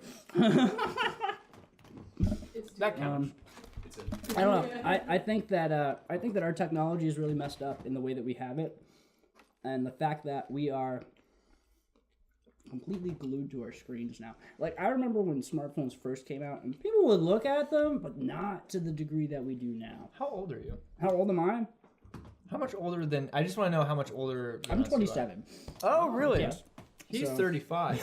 That counts. I don't know. I think that our technology is really messed up in the way that we have it, and the fact that we are completely glued to our screens now. Like I remember when smartphones first came out, and people would look at them, but not to the degree that we do now. How old are you? How old am I? How much older than? I just want to know how much older. than I'm us you are. 27. Oh, really? Yes. He's So- 35.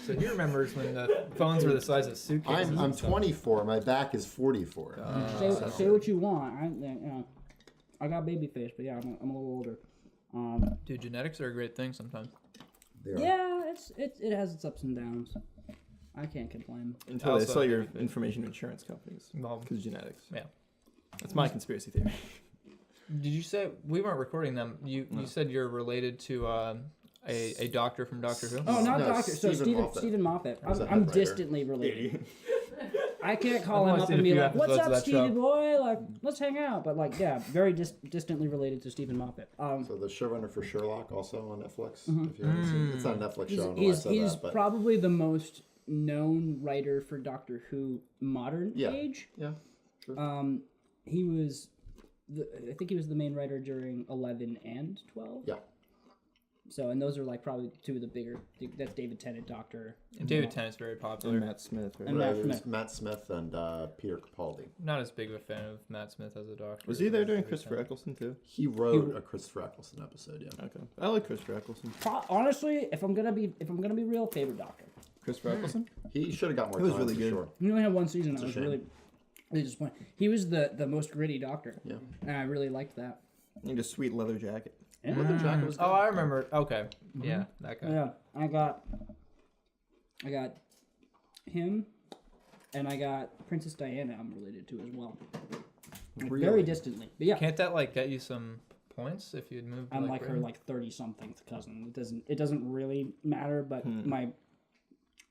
So he remembers when the phones were the size of suitcases. I'm 24. My back is 44. Say what you want. I got baby face, but yeah, I'm a little older. Dude, genetics are a great thing sometimes. They are. Yeah, it has its ups and downs. I can't complain. Until they sell your information to insurance companies. Because genetics. Yeah. That's my conspiracy theory. Did you say we weren't recording them? You said you're related to a doctor from Doctor Who? Oh, not No, Doctor. So Stephen Moffat. I'm distantly related. I can't call him up and be like, "What's up, Stevie boy? Like, let's hang out." But like, yeah, very distantly related to Stephen Moffat. So the showrunner for Sherlock, also on Netflix. If you haven't seen it. It's not a Netflix show. He's probably the most known writer for Doctor Who modern age. Yeah. Sure. He was, I think he was the main writer during 11 and 12. Yeah. So, and those are like probably two of the bigger. That's David Tennant, Doctor. And David Tennant's very popular. And Matt Smith. Right? And Matt Smith and Peter Capaldi. Not as big of a fan of Matt Smith as a doctor. Was he there during Christopher Eccleston too? He wrote a Christopher Eccleston episode. Yeah. Okay. I like Christopher Eccleston. Honestly, if I'm gonna be real, favorite Doctor. Christopher Eccleston? He should have got more He was time. really for good. Sure. He only had one season. I was shame. really disappointed. He was the most gritty Doctor. Yeah. And I really liked that. And a sweet leather jacket. Yeah. Leather jacket was good. Oh, I remember. Okay. Yeah, that guy. Yeah, I got him, and I got Princess Diana. I'm related to as well, like, Really? very distantly. But yeah, Can't that like get you some points if you'd moved? I'm like her Britain? like 30-something cousin. It doesn't really matter, but my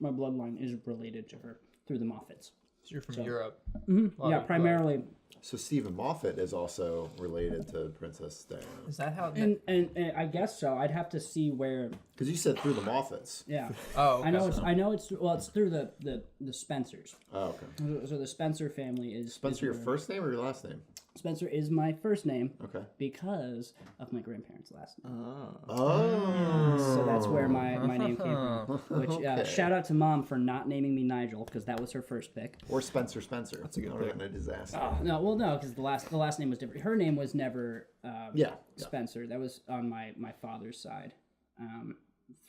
bloodline is related to her through the Moffats. So you're from Europe. Yeah, primarily. So Stephen Moffat is also related to Princess Diana. Is that how? And I guess so. I'd have to see where. Because you said through the Moffats. Yeah. Oh, okay. I know it's it's through the Spencers. Oh, okay. So the Spencer family is Spencer, your where- first name or your last name? Spencer is my first name. Okay. Because of my grandparents' last name. Oh. So that's where my name came from. Which Okay. shout out to Mom for not naming me Nigel because that was her first pick. Or Spencer. That's a good pick. a disaster. No, because the last name was different. Her name was never Yeah. Spencer. That was on my father's side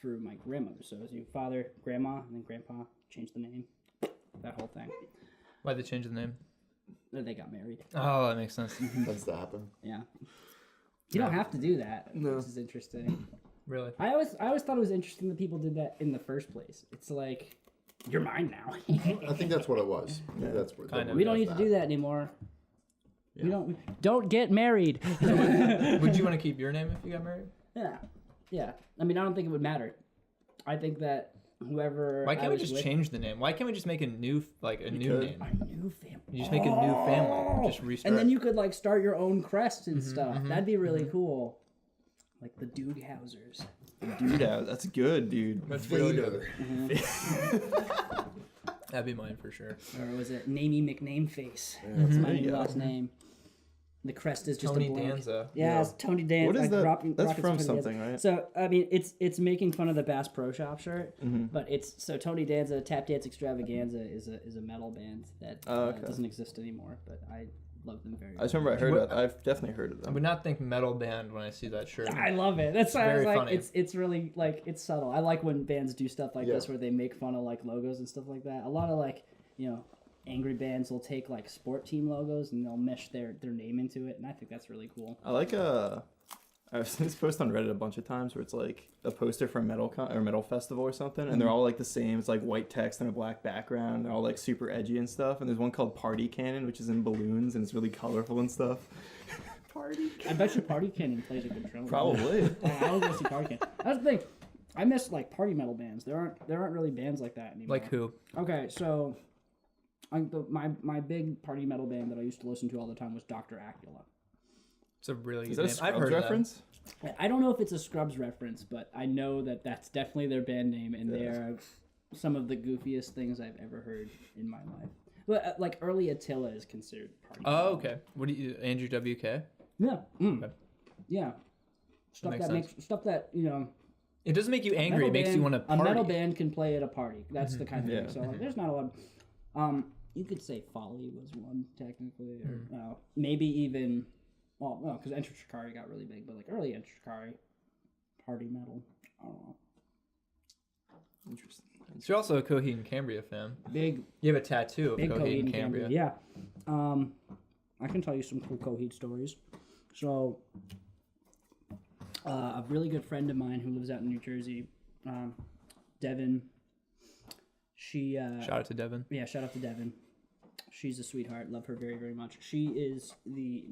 through my grandmother. So it was your father, grandma, and then grandpa changed the name. That whole thing. Why'd they change the name? Then they got married. Oh, that makes sense. Tends to happen. Yeah. You don't have to do that. No. This is interesting. Really? I always thought it was interesting that people did that in the first place. It's like, you're mine now. I think that's what it was. That's what. Kind of. We don't need to do that anymore. Yeah. We don't get married. Would you want to keep your name if you got married? Yeah. I mean, I don't think it would matter. I think that whoever. Why can't we just change the name? Why can't we just make a new new name? A new family. You just make a new family. Just restart. And then you could like start your own crest and stuff. That'd be really cool. Like the Dudehausers. Dude, that's good, dude. That's really good. That'd be mine for sure. Or was it Namey McNameface? That's my new last name. The crest is just Tony a blank. Danza. Yeah, it's Tony Danza. What is like that? That's Rockets from Tony something, Danza. right? So I mean, it's making fun of the Bass Pro Shop shirt, but it's so Tony Danza Tap Dance Extravaganza is a metal band that doesn't exist anymore. But I love them very much. I just remember I heard it. I've definitely heard of I them. would not think metal band when I see that shirt. I love it. That's why I was very like, funny. it's really like it's subtle. I like when bands do stuff like this where they make fun of like logos and stuff like that. A lot of like angry bands will take like sport team logos and they'll mesh their name into it, and I think that's really cool. I like I've seen this post on Reddit a bunch of times where it's like a poster for a metal festival or something, and they're all like the same. It's like white text and a black background. They're all like super edgy and stuff. And there's one called Party Cannon, which is in balloons and it's really colorful and stuff. Party Cannon. I bet you Party Cannon plays a good drum. Probably. I would go see Party Cannon. That's the thing. I miss like party metal bands. There aren't really bands like that anymore. Like who? Okay, so my big party metal band that I used to listen to all the time was Dr. Acula. It's a really Is good that a name. I've Scrubs heard reference? I don't know if it's a Scrubs reference, but I know that that's definitely their band name, and they are some of the goofiest things I've ever heard in my life. But like early Attila is considered party. Oh, metal. okay. What do you, Andrew WK? Yeah. Okay. Yeah. Stuff makes that sense. makes stuff that It doesn't make you angry. It makes you want to party. A metal band can play at a party. That's the kind of Yeah. thing. So like, there's not a lot. You could say Folly was one technically, or maybe even. Well, no, because Enter Shikari got really big, but like early Enter Shikari, party metal. I don't know. Interesting. So you're also a Coheed and Cambria fan. Big You have a tattoo of big Coheed and Cambria. Yeah. I can tell you some cool Coheed stories. So, a really good friend of mine who lives out in New Jersey, Devin. She Shout out to Devin. Yeah, shout out to Devin. She's a sweetheart. Love her very, very much. She is the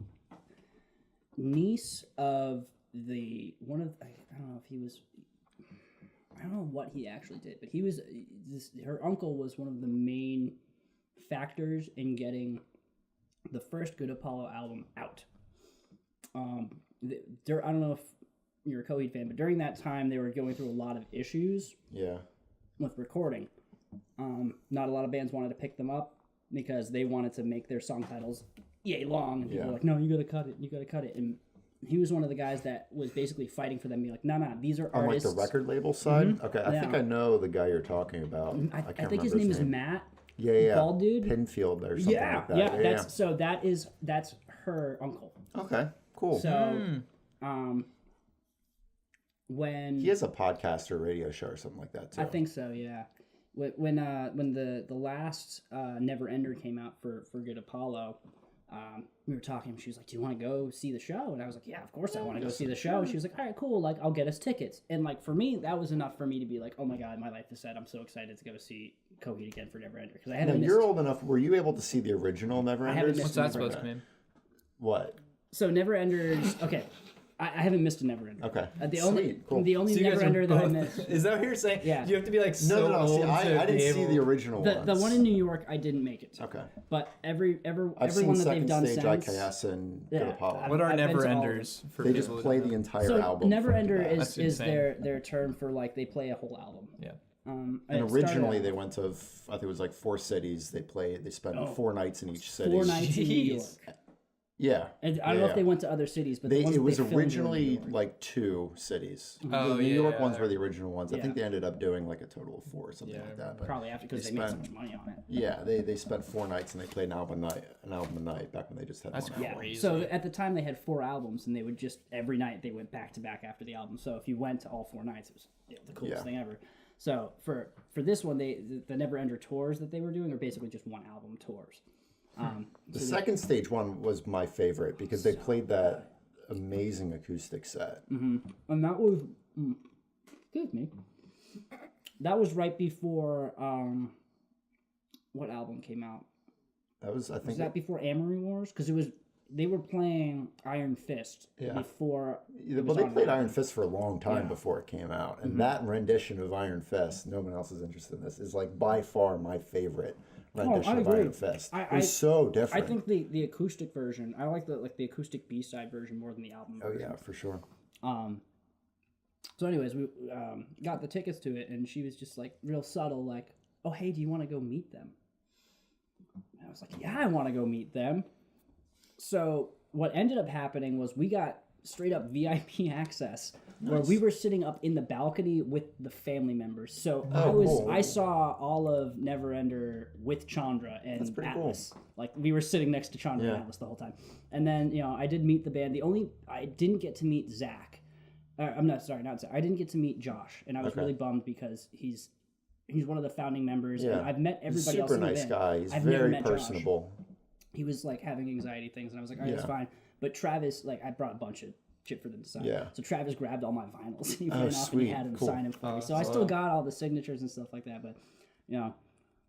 niece of I don't know if he was. I don't know what he actually did, but he was. Her uncle was one of the main factors in getting the first Good Apollo album out. I don't know if you're a Coheed fan, but during that time they were going through a lot of issues. Yeah. With recording. Not a lot of bands wanted to pick them up because they wanted to make their song titles yay long, and people were like, no, you gotta cut it, and he was one of the guys that was basically fighting for them, being like, no, these are artists. On like the record label side? Mm-hmm. Okay, I think I know the guy you're talking about. I think his name is Matt. Yeah. Bald dude. Pinfield or something like that. Yeah. So that's her uncle. Okay, cool. So, when he has a podcast or radio show or something like that too. I think so, yeah. When the last Never Ender came out for Good Apollo, we were talking. She was like, "Do you want to go see the show?" And I was like, "Yeah, of course I want to go see the show." And she was like, "All right, cool. Like, I'll get us tickets." And like for me, that was enough for me to be like, "Oh my god, my life is set. I'm so excited to go see Coheed again for Never Ender." Because I haven't. You're old enough. Were you able to see the original Never I haven't Enders? missed What's that supposed to mean? What? So Never Enders. Okay, I haven't missed a Never Ender. Okay. The Sweet. Cool. only So you guys Never are Ender that I both- missed. Is that what you're saying? Yeah. You have to be like so No. old See, to I be didn't see able- the original The ones. one in New York, I didn't make it to. Okay. But I've everyone seen that they've Second done Stage, since. IKS, and Yeah, Good Apollo. What are I've been Never to all of Enders? For They just people who play don't the know? entire So album. Never front to Ender back. is insane. their term for like they play a whole album. Yeah. And And it originally started they went to, I think it was like 4 cities. They spent 4 nights in each city. 4 nights in New York. Jeez. Yeah. And I don't know if they went to other cities, but the ones It that was they filmed were in New originally York. like 2 cities. Oh, the New yeah, York yeah. ones were the original ones. I think Yeah. they ended up doing like a total of 4 or something Yeah, like that. But probably after because they they made so spent- much money on it. yeah, they spent 4 nights and they played an album a night back when they just had That's one Yeah. album. Crazy. So at the time they had 4 albums, and they would just every night they went back to back after the album. So if you went to all 4 nights, it was the coolest Yeah. thing ever. So for this one, the Never Ender tours that they were doing are basically just 1 album tours. The Second Stage one was my favorite because they played that amazing acoustic set. And that was, excuse me, that was right before, what album came out? That was, I Was think, that before Amory Wars? Because they were playing Iron Fist before. it was they on played the Iron album. Fist for a long time before it came out, and that rendition of Iron Fist, no one else is interested in this, is like by far my favorite rendition I of agree. Iron Fist. I- It's so different. I think the acoustic version. I like the acoustic B-side version more than the album Oh version. yeah, for sure. So, anyways, we got the tickets to it, and she was just like real subtle, like, "Oh, hey, do you want to go meet them?" And I was like, "Yeah, I want to go meet them." So what ended up happening was we got straight up VIP access, where we were sitting up in the balcony with the family members. So cool. I saw all of Never Ender with Chandra and pretty cool. Atlas. Like we were sitting next to Chandra and Yeah. Atlas the whole time. And then I did meet the band. I didn't get to meet Zach. Not Zach. I didn't get to meet Josh, and I was really bummed because he's one of the founding members. Yeah. And I've met everybody He's else. super in the nice band. guy. He's I've never very met Josh. personable. He was like having anxiety things, and I was like, all right, that's Yeah. fine. But Travis, like, I brought a bunch of shit for them to sign. Yeah. So Travis grabbed all my vinyls and he ran off and sweet. he had him Cool. sign them for me. So I still got all the signatures and stuff like that. But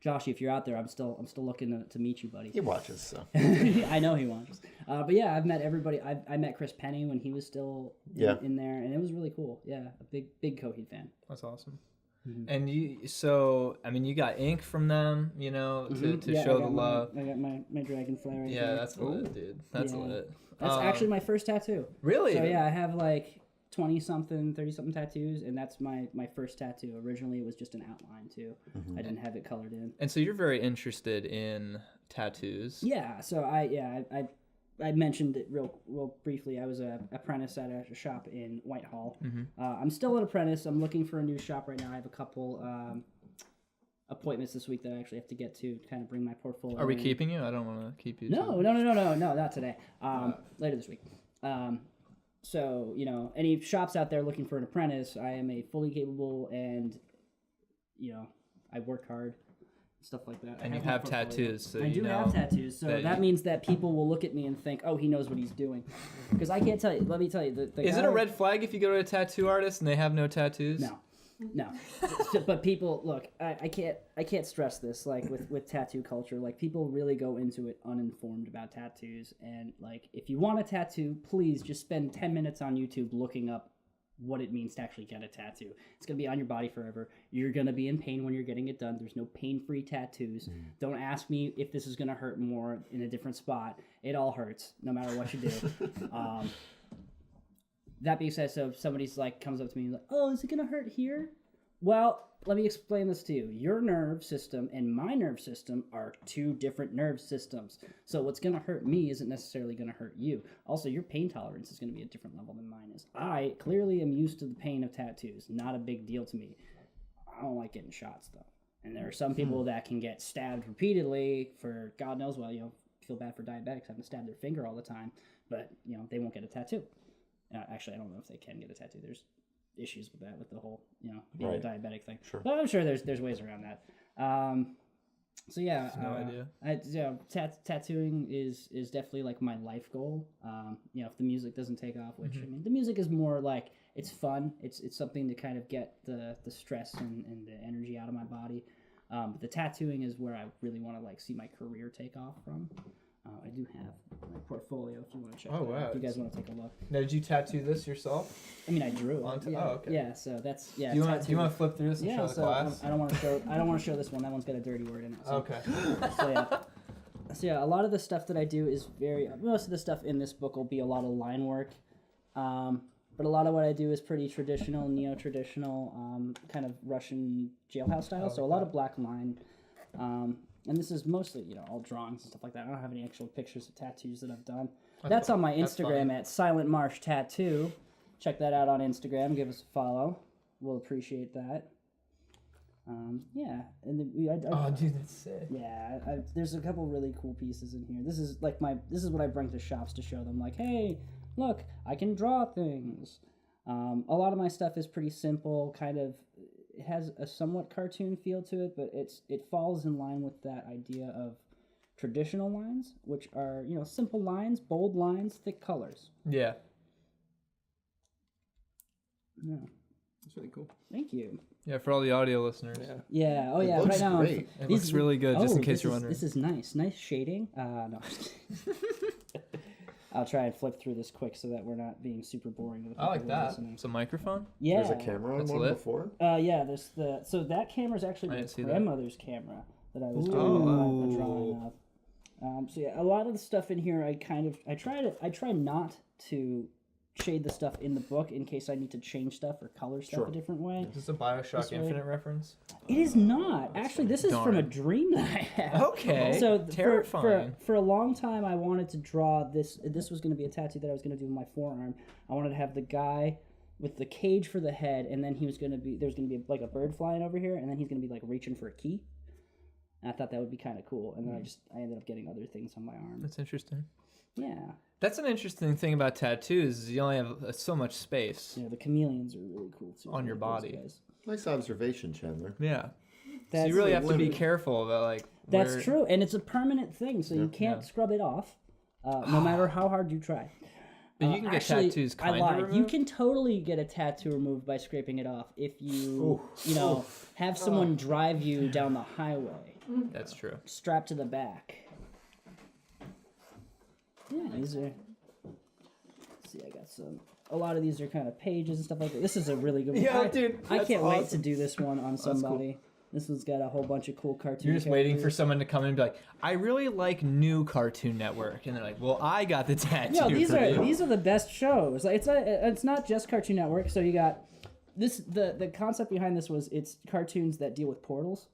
Joshy, if you're out there, I'm still looking to meet you, buddy. He watches, so I know he wants. But yeah, I've met everybody. I met Chris Penny when he was still in there, and it was really cool. Yeah, a big Coheed fan. That's awesome. And you got ink from them, to Yeah, show I the got love. I got my dragonfly right Yeah, here. that's lit, dude. That's Yeah. lit. That's actually my first tattoo. Really? So yeah, I have like 20-something, 30-something tattoos, and that's my first tattoo. Originally, it was just an outline too. I didn't have it colored in. And so you're very interested in tattoos. Yeah. So I mentioned it real briefly. I was an apprentice at a shop in Whitehall. I'm still an apprentice. I'm looking for a new shop right now. I have a couple appointments this week that I actually have to get to kind of bring my portfolio. Are we in. keeping you? I don't want to keep you. No, not today. Later this week. So, any shops out there looking for an apprentice, I am a fully capable and, I work hard, stuff like that. And I you my have portfolio. tattoos, so I you do know have tattoos, so that that you- means that people will look at me and think, oh, he knows what he's doing. Because I can't tell you, let me tell you. The Is guy, it a red flag if you go to a tattoo artist and they have no tattoos? No. No, but people look. I can't stress this. Like with tattoo culture, like people really go into it uninformed about tattoos. And like, if you want a tattoo, please just spend 10 minutes on YouTube looking up what it means to actually get a tattoo. It's gonna be on your body forever. You're gonna be in pain when you're getting it done. There's no pain-free tattoos. Don't ask me if this is gonna hurt more in a different spot. It all hurts, no matter what you do. That being said, so if somebody's like comes up to me and like, oh, is it gonna hurt here? Well, let me explain this to you. Your nerve system and my nerve system are two different nerve systems. So what's gonna hurt me isn't necessarily gonna hurt you. Also, your pain tolerance is gonna be a different level than mine is. I clearly am used to the pain of tattoos. Not a big deal to me. I don't like getting shots though. And there are some people that can get stabbed repeatedly for God knows what. You know, feel bad for diabetics having to stab their finger all the time, but you know they won't get a tattoo. Actually, I don't know if they can get a tattoo. There's issues with that, with the whole, you know, being a diabetic thing. Sure. But I'm sure there's ways around that. So yeah, no idea. Tattooing is definitely like my life goal. You know, if the music doesn't take off, which I mean, the music is more like it's fun. It's something to kind of get the stress and the energy out of my body. But the tattooing is where I really want to like see my career take off from. I do have my portfolio if you want to check. Oh, that out, wow. if you guys want to take a look. Now, did you tattoo this yourself? I mean, I drew it. Oh, okay. Yeah, so that's Do you want to flip through this and show the class? I don't want to show. I don't want to show this one. That one's got a dirty word in it. So. Okay. So yeah, a lot of the stuff that I do is most of the stuff in this book will be a lot of line work, but a lot of what I do is pretty traditional, neo-traditional, kind of Russian jailhouse style. So a lot of black line, and this is mostly all drawings and stuff like that. I don't have any actual pictures of tattoos that I've done. That's on my Instagram at Silent Marsh Tattoo. Check that out on Instagram. Give us a follow. We'll appreciate that. Yeah, and then Oh, dude, that's sick. yeah, there's a couple really cool pieces in here. This is what I bring to shops to show them, like, hey, look, I can draw things. A lot of my stuff is pretty simple, kind of. It has a somewhat cartoon feel to it, but it falls in line with that idea of traditional lines, which are simple lines, bold lines, thick colors. Yeah. Yeah. That's really cool. Thank you. Yeah, for all the audio listeners. Yeah. Oh, It yeah. looks Right now, great. It looks really good, just in case you're wondering. This is nice. Nice shading. No. I'll try and flip through this quick so that we're not being super boring to the I like people who are that. listening. It's a microphone? Yeah. There's a camera on That's one lit. before. Yeah. So that camera is actually I my didn't see that. grandmother's camera that I was doing a drawing of. So yeah, a lot of the stuff in here, I try not to shade the stuff in the book in case I need to change stuff or color stuff a different way. Is this a Bioshock way. Infinite reference? It is not. Actually, this is from a dream that I had. Okay. So Terrifying. For a long time, I wanted to draw this. This was going to be a tattoo that I was going to do with my forearm. I wanted to have the guy with the cage for the head, and then there's going to be like a bird flying over here, and then he's going to be like reaching for a key. And I thought that would be kind of cool, and then I ended up getting other things on my arm. That's interesting. Yeah. That's an interesting thing about tattoos is you only have so much space. Yeah, the chameleons are really cool too. On your I like those body. guys. Nice observation, Chandler. Yeah. So That's you really have to be limited. careful about like That's where- true, and it's a permanent thing, so you can't scrub it off, no matter how hard you try. But you can get Actually, tattoos I kind of lied. removed. You can totally get a tattoo removed by scraping it off if you, have someone drive you down the highway, That's true. strapped to the back. Yeah, these are. Let's see, I got some. A lot of these are kind of pages and stuff like that. This is a really good one. Yeah, dude, I that's can't wait to awesome. do this one on somebody. This one's got a whole bunch of cool cartoons. You're just waiting for someone to come in and be like, I really like new Cartoon Network. And they're like, well, I got the tattoo. No, these for are you. these are the best shows. Like it's not just Cartoon Network. So you got this. The concept behind this was it's cartoons that deal with portals.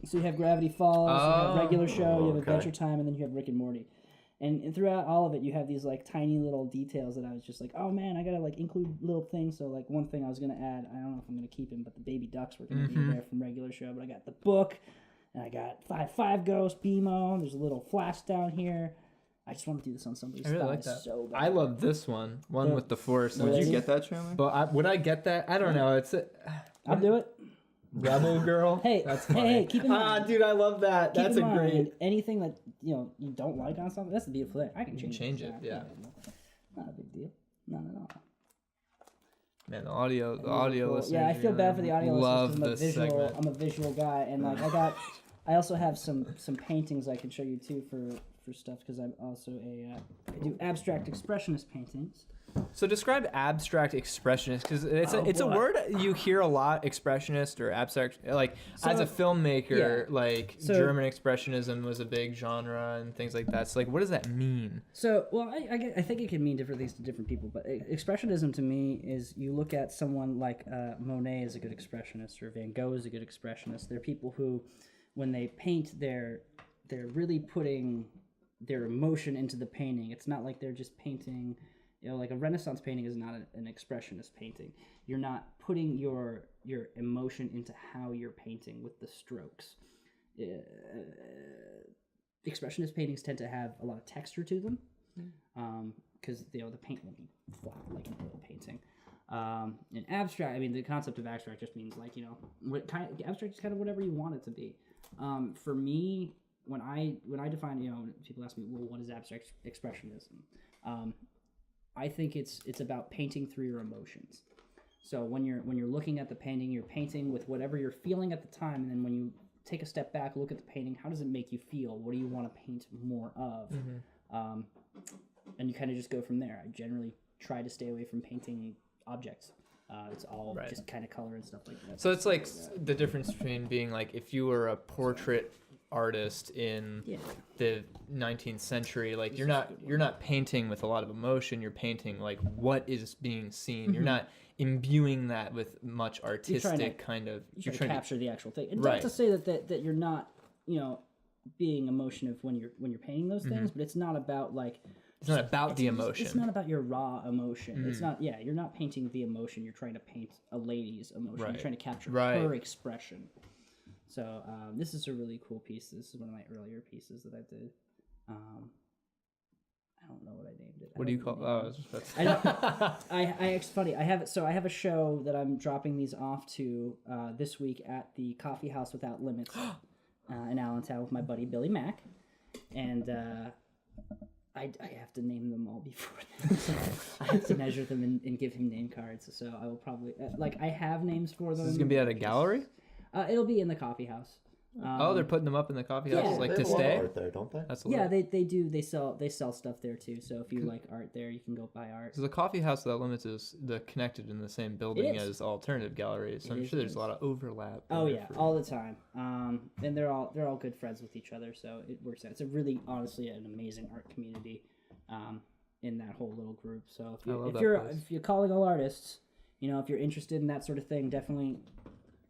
So you have Gravity Falls, you have Regular Show, you have okay. Adventure Time, and then you have Rick and Morty. And throughout all of it, you have these like tiny little details that I was just like, oh man, I gotta like include little things. So like one thing I was gonna add, I don't know if I'm gonna keep him, but the baby ducks were gonna be there from Regular Show. But I got the book, and I got Five Ghost, BMO. There's a little flash down here. I just want to do this on somebody's I really thigh like that. so bad. I love this one with the force. Would Would Lady? you get that, Chandler? But would I get that? I don't know. It's a I'll do it. Rebel Girl. Hey, That's hey, funny. hey, keep in mind. Dude, I love that. Keep That's in a mind, great. anything that you don't like on something. That's the beautiful thing. I can change change it, yeah. Not a big deal. Not at all. Man, the audio Cool. listeners. Yeah, I feel bad for the audio love listeners. this segment. I'm a visual guy, and like I also have some paintings I can show you too for stuff because I'm also I do abstract expressionist paintings. So describe abstract expressionist because it's a word you hear a lot. Expressionist or abstract, like as a filmmaker, So German expressionism was a big genre and things like that. So like, what does that mean? So well, I think it can mean different things to different people. But expressionism to me is you look at someone like Monet is a good expressionist or Van Gogh is a good expressionist. They're people who, when they paint, they're really putting their emotion into the painting. It's not like they're just painting. You know, like a Renaissance painting is not an expressionist painting. You're not putting your emotion into how you're painting with the strokes. Expressionist paintings tend to have a lot of texture to them, because the paint won't be flat like an oil painting. In abstract, I mean, the concept of abstract just means like abstract is kind of whatever you want it to be. For me, when I define, people ask me, well, what is abstract expressionism? I think it's about painting through your emotions. So when you're looking at the painting, you're painting with whatever you're feeling at the time, and then when you take a step back, look at the painting, how does it make you feel? What do you want to paint more of? And you kind of just go from there. I generally try to stay away from painting objects. It's all just kind of color and stuff like that. So it's like the difference between being like if you were a portrait artist in the 19th century, like you're not painting with a lot of emotion. You're painting like what is being seen. You're not imbuing that with much artistic kind of. You're trying to capture the actual thing. And not to say that you're not being emotive when you're painting those things, but it's not about like. It's not about the emotion. It's not about your raw emotion. It's not. Yeah, you're not painting the emotion. You're trying to paint a lady's emotion. You're trying to capture her expression. So this is a really cool piece. This is one of my earlier pieces that I did. I don't know what I named it. What do you call? Oh, it's funny. I have a show that I'm dropping these off to this week at the Coffee House Without Limits in Allentown with my buddy Billy Mack, and I have to name them all before then. So I have to measure them and give him name cards. So I will probably I have names for them. This is gonna be at a gallery. It'll be in the coffee house. They're putting them up in the coffee house, like to stay. Art there, don't they? That's they do. They sell stuff there too. So if you like art there, you can go buy art. So the Coffee House Without Limits is connected in the same building as alternative galleries. So I'm sure there's a lot of overlap. Oh yeah, all the time. And they're all good friends with each other, so it works out. It's a really honestly an amazing art community, in that whole little group. So if you're calling all artists, if you're interested in that sort of thing, definitely.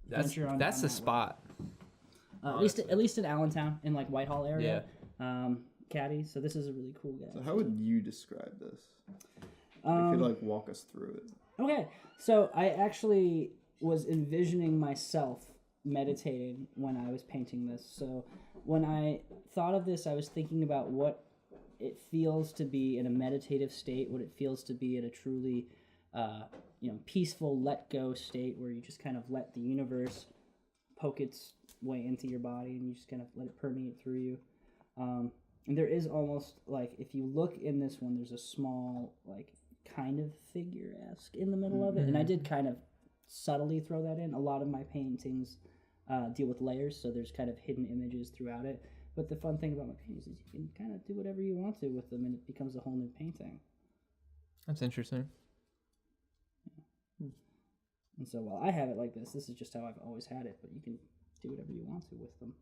That's the spot. At least in Allentown, in like Whitehall area. Caddy. So this is a really cool guy. So how would you describe this? If you could walk us through it. Okay, so I actually was envisioning myself meditating when I was painting this. So when I thought of this, I was thinking about what it feels to be in a meditative state, what it feels to be in a truly peaceful let go state where you just kind of let the universe poke its way into your body and you just kind of let it permeate through you. And there is almost like, if you look in this one, there's a small like kind of figure-esque in the middle of it. And I did kind of subtly throw that in. A lot of my paintings deal with layers, so there's kind of hidden images throughout it. But the fun thing about my paintings is you can kind of do whatever you want to with them and it becomes a whole new painting. That's interesting. And so while I have it like this is just how I've always had it, but you can do whatever you want to with them.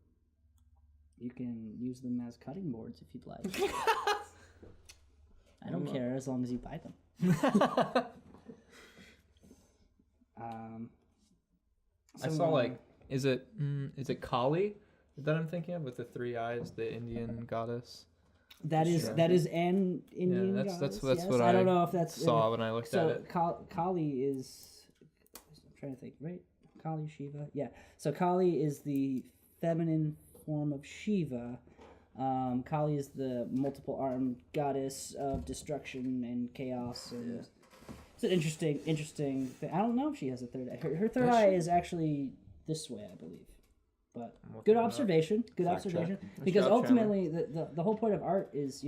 You can use them as cutting boards if you'd like. I don't care as long as you buy them. I saw is it Kali that I'm thinking of with the 3 eyes, the Indian goddess? That is an Indian goddess. That's yes. what I don't know if that's saw when I looked at it. So Kali is. I'm trying to think. Right, Kali Shiva. Yeah. So Kali is the feminine form of Shiva. Kali is the multiple-armed goddess of destruction and chaos. And it's an interesting thing. I don't know if she has a third eye. Her third eye is actually this way, I believe. But good observation. Good observation. Because ultimately, the whole point of art is,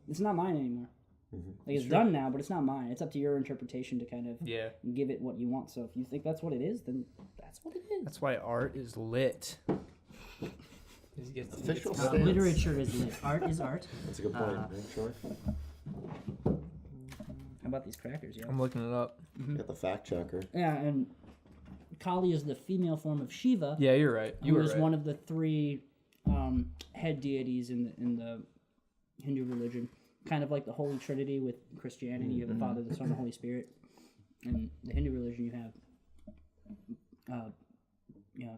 it's not mine anymore. Like it's done now, but it's not mine. It's up to your interpretation to kind of Yeah. give it what you want. So if you think that's what it is, then that's what it is. That's why art is lit. Official stance. Literature is lit. Art is art. That's a good point. Troy. How about these crackers? Yeah. I'm looking it up. Got the fact checker. Yeah, and Kali is the female form of Shiva. Yeah, you're right. You who were is right. one of the three head deities in the Hindu religion. Kind of like the Holy Trinity with Christianity. You have the Father, the Son, and the Holy Spirit. In the Hindu religion, you have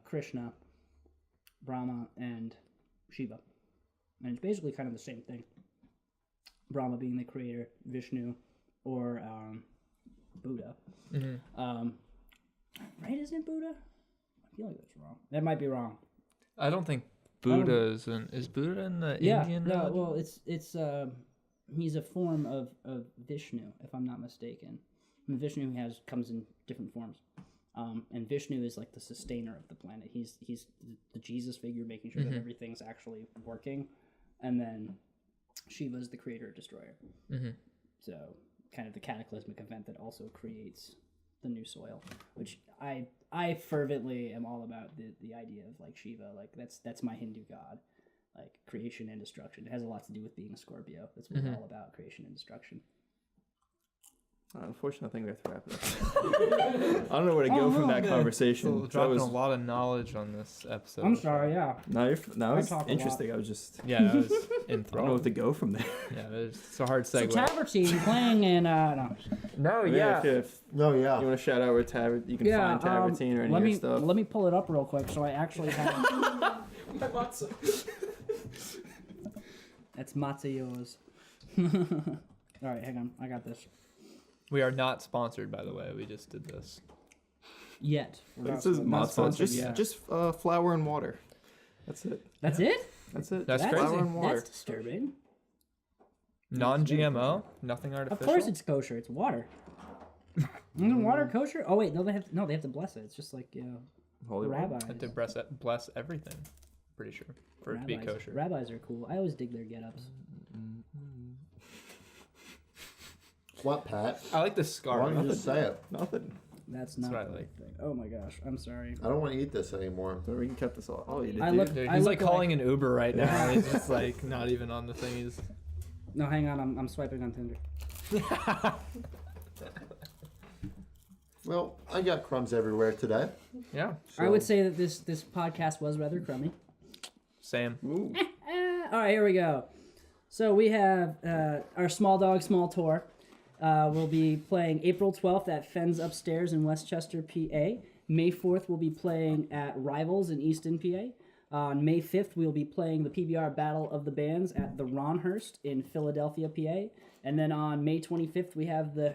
Krishna, Brahma, and Shiva. And it's basically kind of the same thing. Brahma being the creator, Vishnu, or Buddha. Right, isn't it Buddha? I feel like that's wrong. That might be wrong. I don't think Buddha is Buddha in the Indian no, religion? well, it's he's a form of Vishnu, if I'm not mistaken. And Vishnu comes in different forms. And Vishnu is like the sustainer of the planet. He's the Jesus figure, making sure that everything's actually working. And then Shiva is the creator, destroyer. So kind of the cataclysmic event that also creates the new soil, which I fervently am all about the idea of like Shiva. Like that's my Hindu god, like creation and destruction. It has a lot to do with being a Scorpio. That's what it's all about, creation and destruction. Unfortunately, I think we have to wrap it up. I don't know where to go from that conversation. We're dropping a lot of knowledge on this episode. I'm sorry, yeah. No, it's talk a interesting. I was just. Yeah, I was I don't know what to go from there. Yeah, it's a hard So segue. Tavertein playing in no. No, If No, yeah. you want to shout out where you can find Tavertein or any of your stuff. Let me pull it up real quick so I actually have. That's Matzos. All right, hang on. I got this. We are not sponsored, by the way. We just did this. Yet. This is Not Matzos. sponsored yet. Just flour and water. That's it. That's it? That's it. That's Just crazy. flour and water. That's disturbing. Non-GMO, nothing Of artificial. course it's kosher. It's water. Isn't water kosher? Oh wait, no, they have to bless it. It's just like Holy water. rabbis. Have to bless everything. Pretty sure for it to be kosher. Rabbis are cool. I always dig their get-ups. What, Pat? I like the Why scarf. don't you just say it? Nothing. That's not what I the like. thing. Oh my gosh, I'm sorry. I don't want to eat this anymore. So we can cut this all. Oh, you did. I dude. look- Dude, I he's look like calling an Uber right now. He's just like not even on the thing. He's No, hang on. I'm swiping on Tinder. Well, I got crumbs everywhere today. yeah, I would say that this podcast was rather crummy. same. Ooh. All right, here we go. So we have our Small Dog Small Tour. We'll be playing April 12th at Fens Upstairs in Westchester, PA. May 4th, we'll be playing at Rivals in Easton, PA. On May 5th, we'll be playing the PBR Battle of the Bands at the Ronhurst in Philadelphia, PA. And then on May 25th, we have the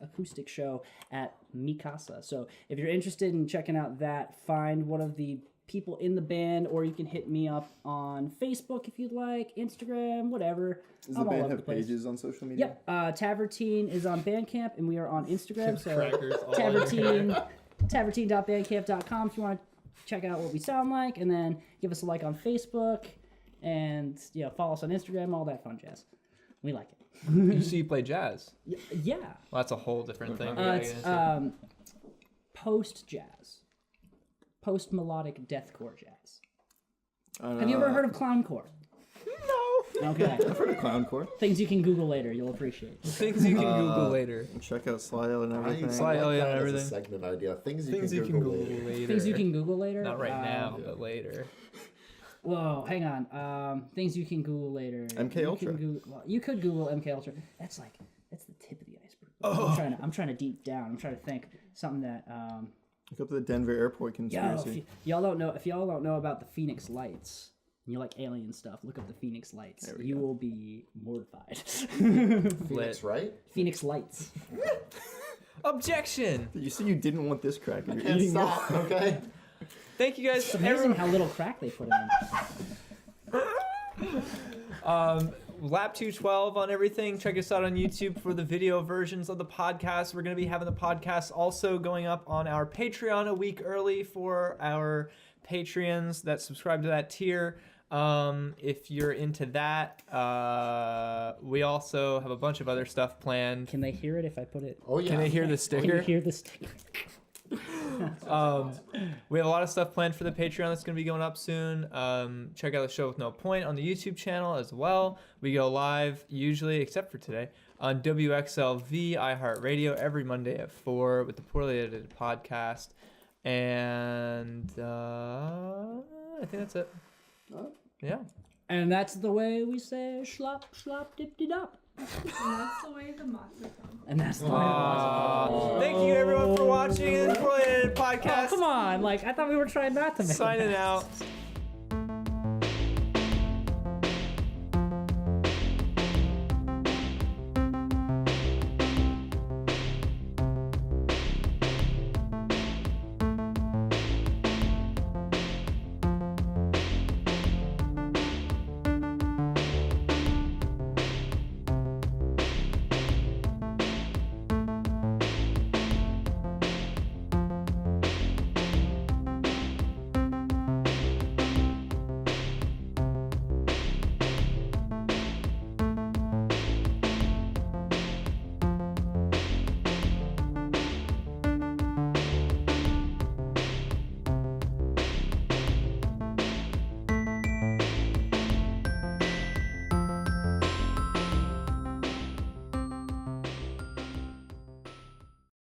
acoustic show at Mikasa. So if you're interested in checking out that, find one of the people in the band, or you can hit me up on Facebook if you'd like, Instagram, whatever. Does I'm the all band over the have place. pages on social media? Yep. Tavertein is on Bandcamp, and we are on Instagram. So Crackers all over Tavertein, tavertein.bandcamp.com if you want to check out what we sound like, and then give us a like on Facebook, and follow us on Instagram, all that fun jazz. We like it. You see, you play jazz. Yeah. Well, that's a whole different thing. we gotta It's get into. post jazz, post melodic deathcore jazz. Have you ever heard of clowncore? No. Okay. I've heard of clowncore. Things you can Google later. You'll appreciate. Things you can Google later. And check out Slyo and I everything. Sly Elliott that and as a everything. segment idea. Things Things you can Google later. Things you can Google later. Not right now, but later. Whoa, hang on. Things you can Google later. MK You Ultra. can you could Google MK Ultra. That's the tip of the iceberg. I'm trying to deep down. I'm trying to think something that Look up the Denver airport conspiracy. if y'all don't know about the Phoenix Lights, and you like alien stuff, look up the Phoenix Lights. You will be mortified. Phoenix, right? Phoenix Lights. Objection! You said you didn't want this crack. You're Can't eating stop, okay? Thank you guys. It's amazing how little crack they put in. Lap 212 on everything. Check us out on YouTube for the video versions of the podcast. We're going to be having the podcast also going up on our Patreon a week early for our Patreons that subscribe to that tier. If you're into that, we also have a bunch of other stuff planned. Can they hear it if I put it? Oh yeah. Can they hear the Can you sticker? hear the sticker? We have a lot of stuff planned for the Patreon that's going to be going up soon. Check out the show with no point on the YouTube channel as well. We go live usually, except for today, on WXLV iHeartRadio every Monday at 4 with the Poorly Edited Podcast. And I think that's it. Yeah. And that's the way we say schlop, schlop, dip-de-dop. And that's the way the Matzos sound. And that's the way it Thank you everyone for watching this Poorly Edited was. Podcast. Oh, come on. Like, I thought we were trying not to make Signing out.